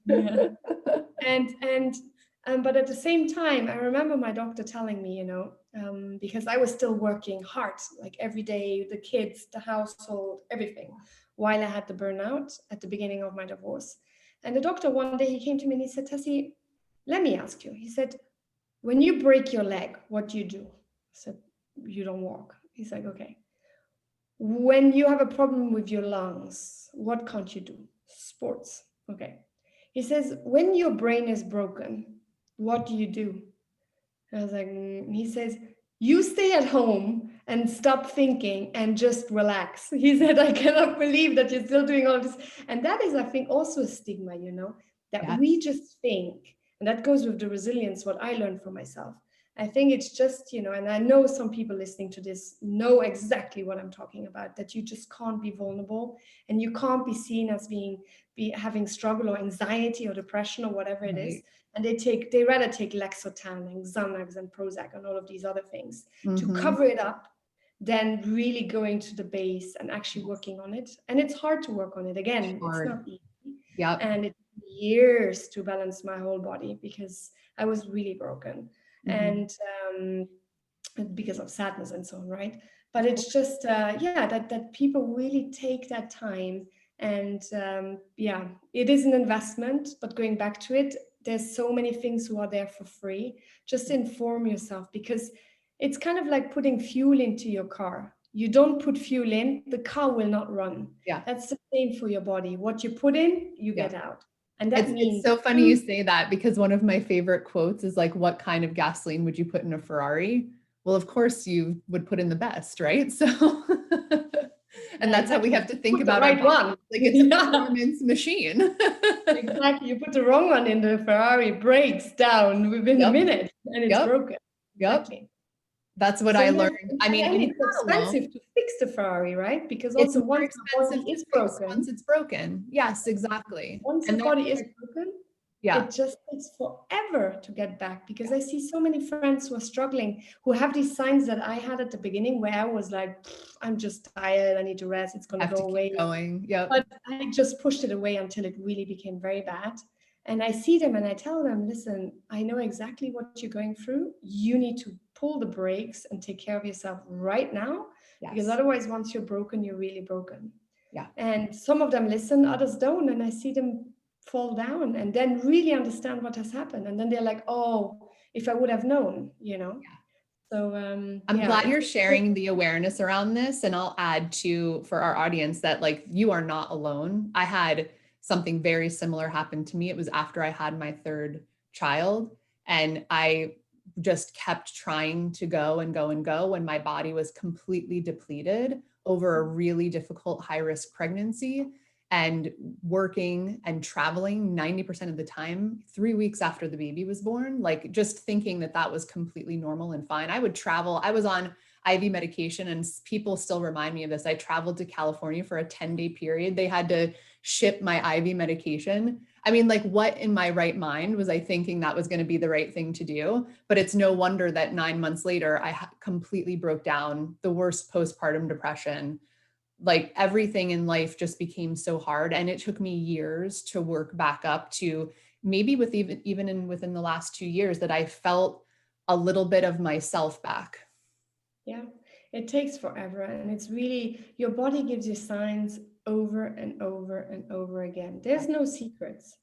Yeah. But at the same time, I remember my doctor telling me, because I was still working hard, like every day, the kids, the household, everything, while I had the burnout at the beginning of my divorce. And the doctor, one day he came to me and he said, Tessie, let me ask you. He said, when you break your leg, what do you do? I said, you don't walk. He's like, okay. When you have a problem with your lungs, what can't you do? Sports. Okay. He says, when your brain is broken, what do you do? I was like, he says, you stay at home and stop thinking and just relax. He said, I cannot believe that you're still doing all this. And that is, I think, also a stigma, that Yes. we just think, and that goes with the resilience, what I learned for myself. I think it's just, and I know some people listening to this know exactly what I'm talking about, that you just can't be vulnerable and you can't be seen as having struggle or anxiety or depression or whatever it is. And they rather take Lexotan and Xanax and Prozac and all of these other things to cover it up than really going to the base and actually working on it. And it's hard to work on it. Again, it's not easy. Yep. And it took years to balance my whole body because I was really broken. And because of sadness and so on, right? But it's just, that people really take that time. And it is an investment, but going back to it, there's so many things who are there for free. Just inform yourself, because it's kind of like putting fuel into your car. You don't put fuel in, the car will not run. Yeah. That's the same for your body. What you put in, you get out. And that means it's so funny you say that, because one of my favorite quotes is like, what kind of gasoline would you put in a Ferrari? Well, of course you would put in the best, right? So, and that's how we have to think about the right one. Like it's a performance machine. Exactly. You put the wrong one in, the Ferrari breaks down within a minute and it's broken. Yep. Exactly. That's what I learned. I mean, and it's expensive to fix the Ferrari, right? Because also once the body is broken, once it's broken. Yes, exactly. Once the body is broken, yeah, it just takes forever to get back. Because I see so many friends who are struggling, who have these signs that I had at the beginning, where I was like, I'm just tired, I need to rest, it's gonna go away. Yep. But I just pushed it away until it really became very bad. And I see them and I tell them, listen, I know exactly what you're going through. You need to pull the brakes and take care of yourself right now. Yes. Because otherwise, once you're broken, you're really broken. Yeah. And some of them listen, others don't. And I see them fall down and then really understand what has happened. And then they're like, oh, if I would have known, Yeah. So I'm glad you're sharing the awareness around this. And I'll add for our audience that like, you are not alone. I had something very similar happen to me. It was after I had my third child, and I just kept trying to go and go and go when my body was completely depleted over a really difficult high-risk pregnancy, and working and traveling 90% of the time, 3 weeks after the baby was born, like just thinking that was completely normal and fine. I would travel. I was on IV medication, and people still remind me of this. I traveled to California for a 10-day period. They had to ship my IV medication. I mean, like, what in my right mind was I thinking that was going to be the right thing to do? But it's no wonder that 9 months later, I completely broke down, the worst postpartum depression. Like everything in life just became so hard. And it took me years to work back up to maybe within the last 2 years that I felt a little bit of myself back. Yeah, it takes forever. And it's really, your body gives you signs over and over and over again. There's no secrets.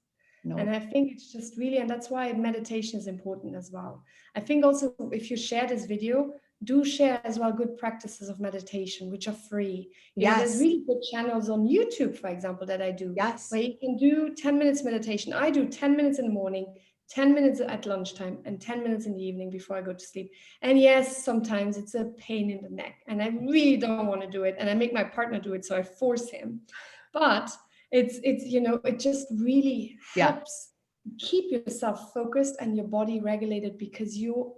No. And I think it's just really, and that's why meditation is important as well. I think also if you share this video, do share as well good practices of meditation, which are free. There's really good channels on YouTube, for example, that I do. Yes. Where you can do 10 minutes meditation. I do 10 minutes in the morning, 10 minutes at lunchtime, and 10 minutes in the evening before I go to sleep. And yes, sometimes it's a pain in the neck and I really don't want to do it. And I make my partner do it, so I force him. But it's it just really helps keep yourself focused and your body regulated, because you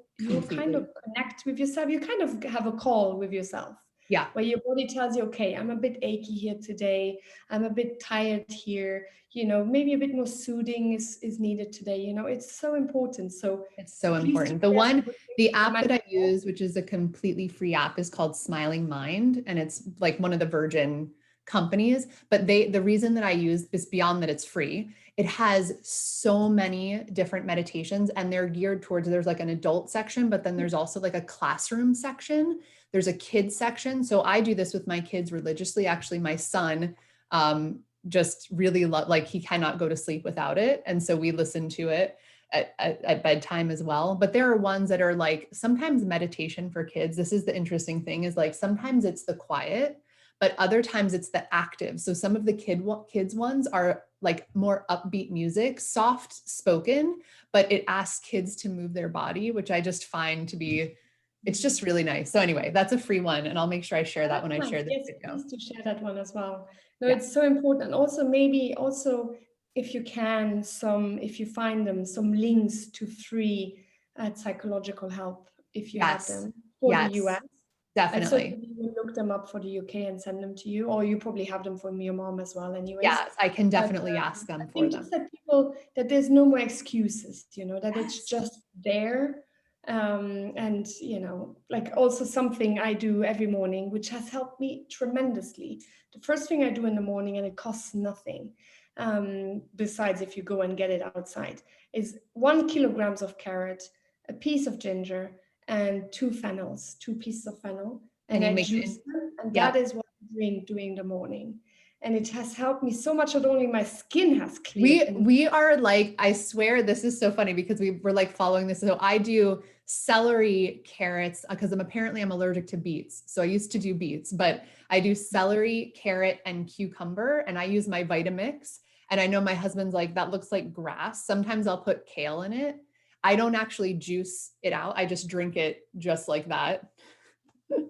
kind of connect with yourself. You kind of have a call with yourself. Yeah. where your body tells you, okay, I'm a bit achy here today. I'm a bit tired here. Maybe a bit more soothing is needed today. It's so important. So It's so please do important. share some good The things app from that I Montreal. use, which is a completely free app, is called Smiling Mind. And it's like one of the Virgin companies. But the reason that I use is beyond that it's free. It has so many different meditations and they're geared towards, there's like an adult section, but then there's also like a classroom section. There's a kids section. So I do this with my kids religiously. Actually, my son, just really like he cannot go to sleep without it. And so we listen to it at bedtime as well. But there are ones that are like sometimes meditation for kids. This is the interesting thing is like sometimes it's the quiet, but other times it's the active. So some of the kids ones are like more upbeat music, soft spoken, but it asks kids to move their body, which I just find to be, it's just really nice. So anyway, that's a free one. And I'll make sure I share that when I share this Yes, video. please do share that one as well. No, Yeah. it's so important. Also, maybe also if you can, if you find them, some links to free psychological help if you have Yes. them for the Yes. US. I Definitely. certainly will look them up for the UK and send them to you, or you probably have them from your mom as well, anyways. Yes, I can But definitely ask I them for think just them. that there's no more excuses, that it's Yes. just there. And like also something I do every morning, which has helped me tremendously. The first thing I do in the morning, and it costs nothing, besides if you go and get it outside, is 1 kilogram of carrot, a piece of ginger, and two pieces of fennel, And and you I make juice it, them, and that yep. is what I drink during the morning. And it has helped me so much. Not only my skin has cleared, and We are like, I swear this is so funny because we're like following this. So I do celery, carrots, because I'm allergic to beets. So I used to do beets, but I do celery, carrot, and cucumber. And I use my Vitamix. And I know my husband's like, that looks like grass. Sometimes I'll put kale in it. I don't actually juice it out. I just drink it just like that. But it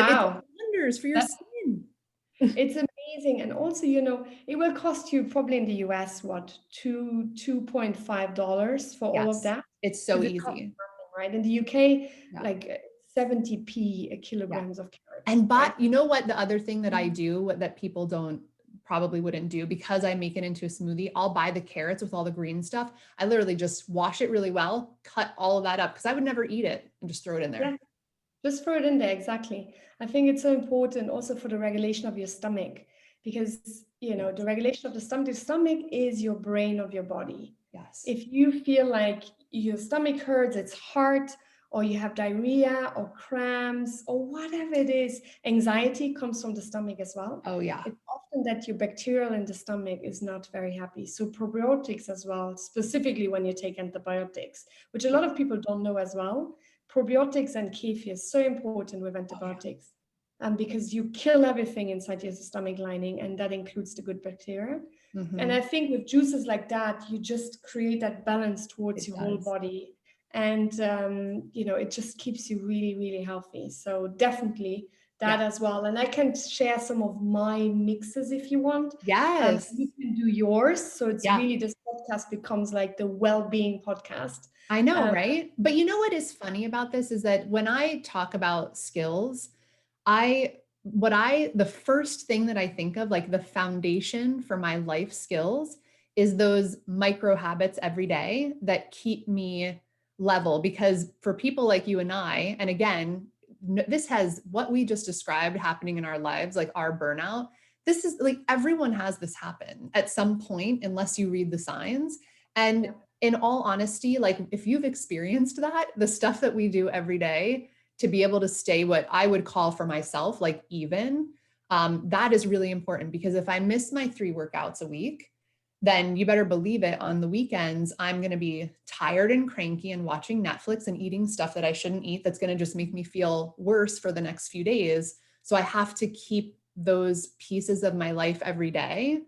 does wow, wonders for your that skin. it's amazing. And also, it will cost you probably in the US, what, $2.5 for all of Yes, that? it's so Because it costs easy. nothing, right? In the UK, Yeah. like 70p a Yeah. kilograms of carrots, And right? but you know what? The other thing that I do, that people don't probably wouldn't do, because I make it into a smoothie, I'll buy the carrots with all the green stuff. I literally just wash it really well, cut all of that up because I would never eat it and just throw it in there. Yeah, just throw it in there, exactly. I think it's so important also for the regulation of your stomach, because, Yes. the regulation of the stomach is your brain of your body. Yes. If you feel like your stomach hurts, it's hard, or you have diarrhea or cramps or whatever it is, anxiety comes from the stomach as well. Oh yeah. It's often that your bacterial in the stomach is not very happy. So probiotics as well, specifically when you take antibiotics, which a lot of people don't know as well. Probiotics and kefir is so important with Oh yeah. antibiotics, because you kill everything inside your stomach lining, and that includes the good bacteria. And Mm-hmm. I think with juices like that, you just create that balance towards It your whole does. body. And, it just keeps you really, really healthy. So definitely that Yeah. as well. And I can share some of my mixes if you want. Yes. You can do yours. So it's Yeah. really, this podcast becomes like the well-being podcast. I know, Um, right? But you know what is funny about this is that when I talk about skills, the first thing that I think of, like the foundation for my life skills, is those micro habits every day that keep me level. Because for people like you and I, and again, this has what we just described happening in our lives, like our burnout. This is like everyone has this happen at some point, unless you read the signs. And yeah. in all honesty, like if you've experienced that, the stuff that we do every day to be able to stay what I would call for myself, like even, that is really important, because if I miss my 3 workouts a week, then you better believe it, on the weekends, I'm going to be tired and cranky and watching Netflix and eating stuff that I shouldn't eat. That's going to just make me feel worse for the next few days. So I have to keep those pieces of my life every day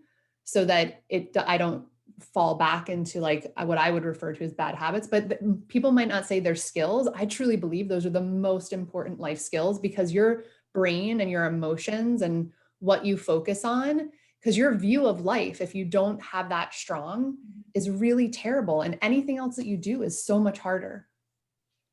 so that I don't fall back into like what I would refer to as bad habits. But people might not say they're skills. I truly believe those are the most important life skills, because your brain and your emotions and what you focus on, because your view of life, if you don't have that strong, is really terrible. And anything else that you do is so much harder.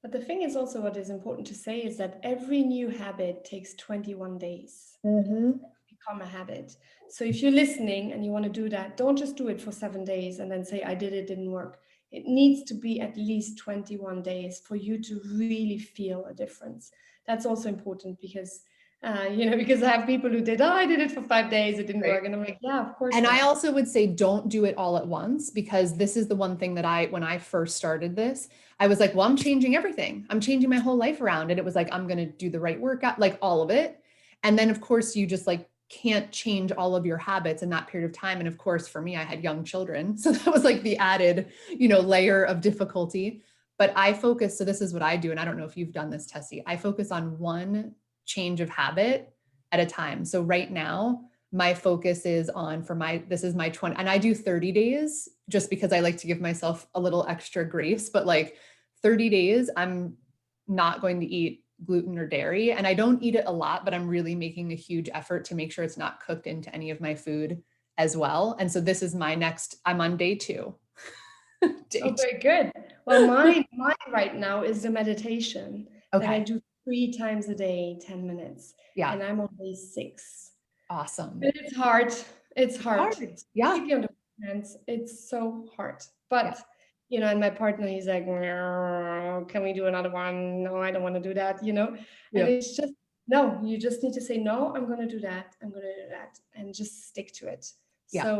But the thing is also what is important to say is that every new habit takes 21 days Mm-hmm. to become a habit. So if you're listening and you want to do that, don't just do it for 7 days and then say, I did it, didn't work. It needs to be at least 21 days for you to really feel a difference. That's also important because, because I have people who did, I did it for 5 days, it didn't work. And I'm like, yeah, of course And not. I also would say, don't do it all at once, because this is the one thing that when I first started this, I was like, well, I'm changing everything. I'm changing my whole life around. And it was like, I'm going to do the right workout, like all of it. And then of course you just like can't change all of your habits in that period of time. And of course, for me, I had young children. So that was like the added, layer of difficulty. But I focus, so this is what I do. And I don't know if you've done this, Tessie. I focus on one change of habit at a time. So right now, my focus is on this is my 20, and I do 30 days just because I like to give myself a little extra grace, but like 30 days, I'm not going to eat gluten or dairy. And I don't eat it a lot, but I'm really making a huge effort to make sure it's not cooked into any of my food as well. And so this is I'm on day 2. Oh, very good. Well, mine right now is the meditation that I Okay. do 3 times a day, 10 minutes. Yeah. And I'm on day 6. Awesome. But it's hard. It's hard. Hard. Yeah. Keep you on the hands. It's so hard. Yeah. But, and my partner, he's like, "No, can we do another one? No, I don't want to do that, And Yeah. it's just, no, you just need to say, no, I'm going to do that. I'm going to do that. And just stick to it. Yeah. So,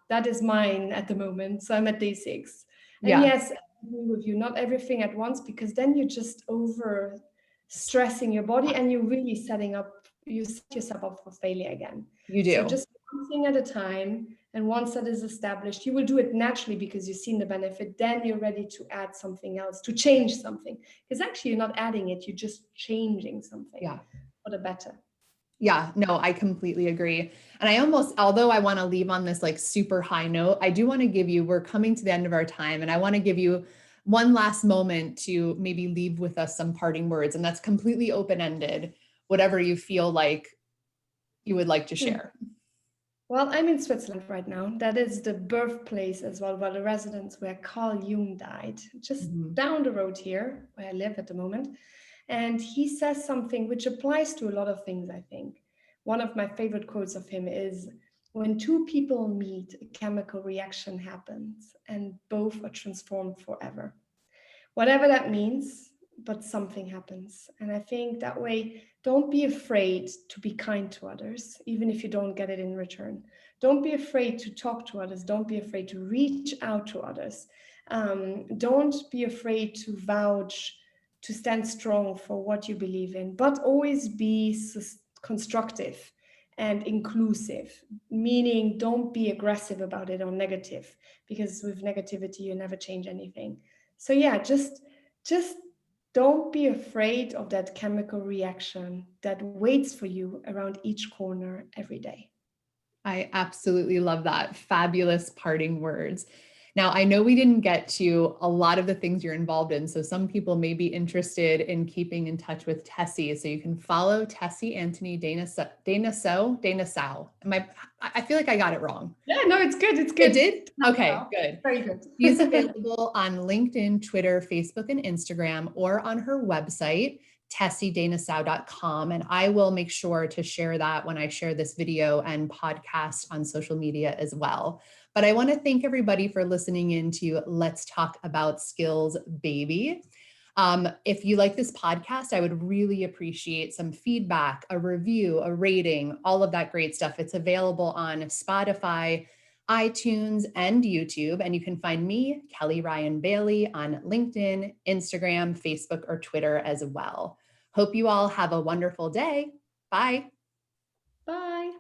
that is mine at the moment. So I'm at day 6. And Yeah. yes, I agree with you, not everything at once, because then you're just over stressing your body and you're really you set yourself up for failure again. You do. So just one thing at a time. And once that is established, you will do it naturally because you've seen the benefit. Then you're ready to add something else, to change something. Because actually you're not adding it, you're just changing something for the better. Yeah, no, I completely agree. And although I want to leave on this like super high note, I do want to we're coming to the end of our time, and I want to give you one last moment to maybe leave with us some parting words. And that's completely open-ended, whatever you feel like you would like to share. Well, I'm in Switzerland right now. That is the birthplace as well, the residence where Carl Jung died, just down the road here, where I live at the moment. And he says something which applies to a lot of things, I think. One of my favorite quotes of him is, when 2 people meet, a chemical reaction happens and both are transformed forever. Whatever that means, but something happens. And I think that way, don't be afraid to be kind to others, even if you don't get it in return. Don't be afraid to talk to others. Don't be afraid to reach out to others. Don't be afraid to vouch, to stand strong for what you believe in, but always be constructive and inclusive, meaning don't be aggressive about it or negative, because with negativity, you never change anything. So yeah, just don't be afraid of that chemical reaction that waits for you around each corner every day. I absolutely love that. Fabulous parting words. Now, I know we didn't get to a lot of the things you're involved in, so some people may be interested in keeping in touch with Tessie. So you can follow Tessy Antony-de Nassau. I feel like I got it wrong. Yeah, no, it's good. It's good. It did? Okay, good. Very good. She's available on LinkedIn, Twitter, Facebook, and Instagram, or on her website, tessydanassau.com. And I will make sure to share that when I share this video and podcast on social media as well. But I want to thank everybody for listening in to Let's Talk About Skills, Baby. If you like this podcast, I would really appreciate some feedback, a review, a rating, all of that great stuff. It's available on Spotify, iTunes, and YouTube. And you can find me, Kelly Ryan Bailey, on LinkedIn, Instagram, Facebook, or Twitter as well. Hope you all have a wonderful day. Bye. Bye.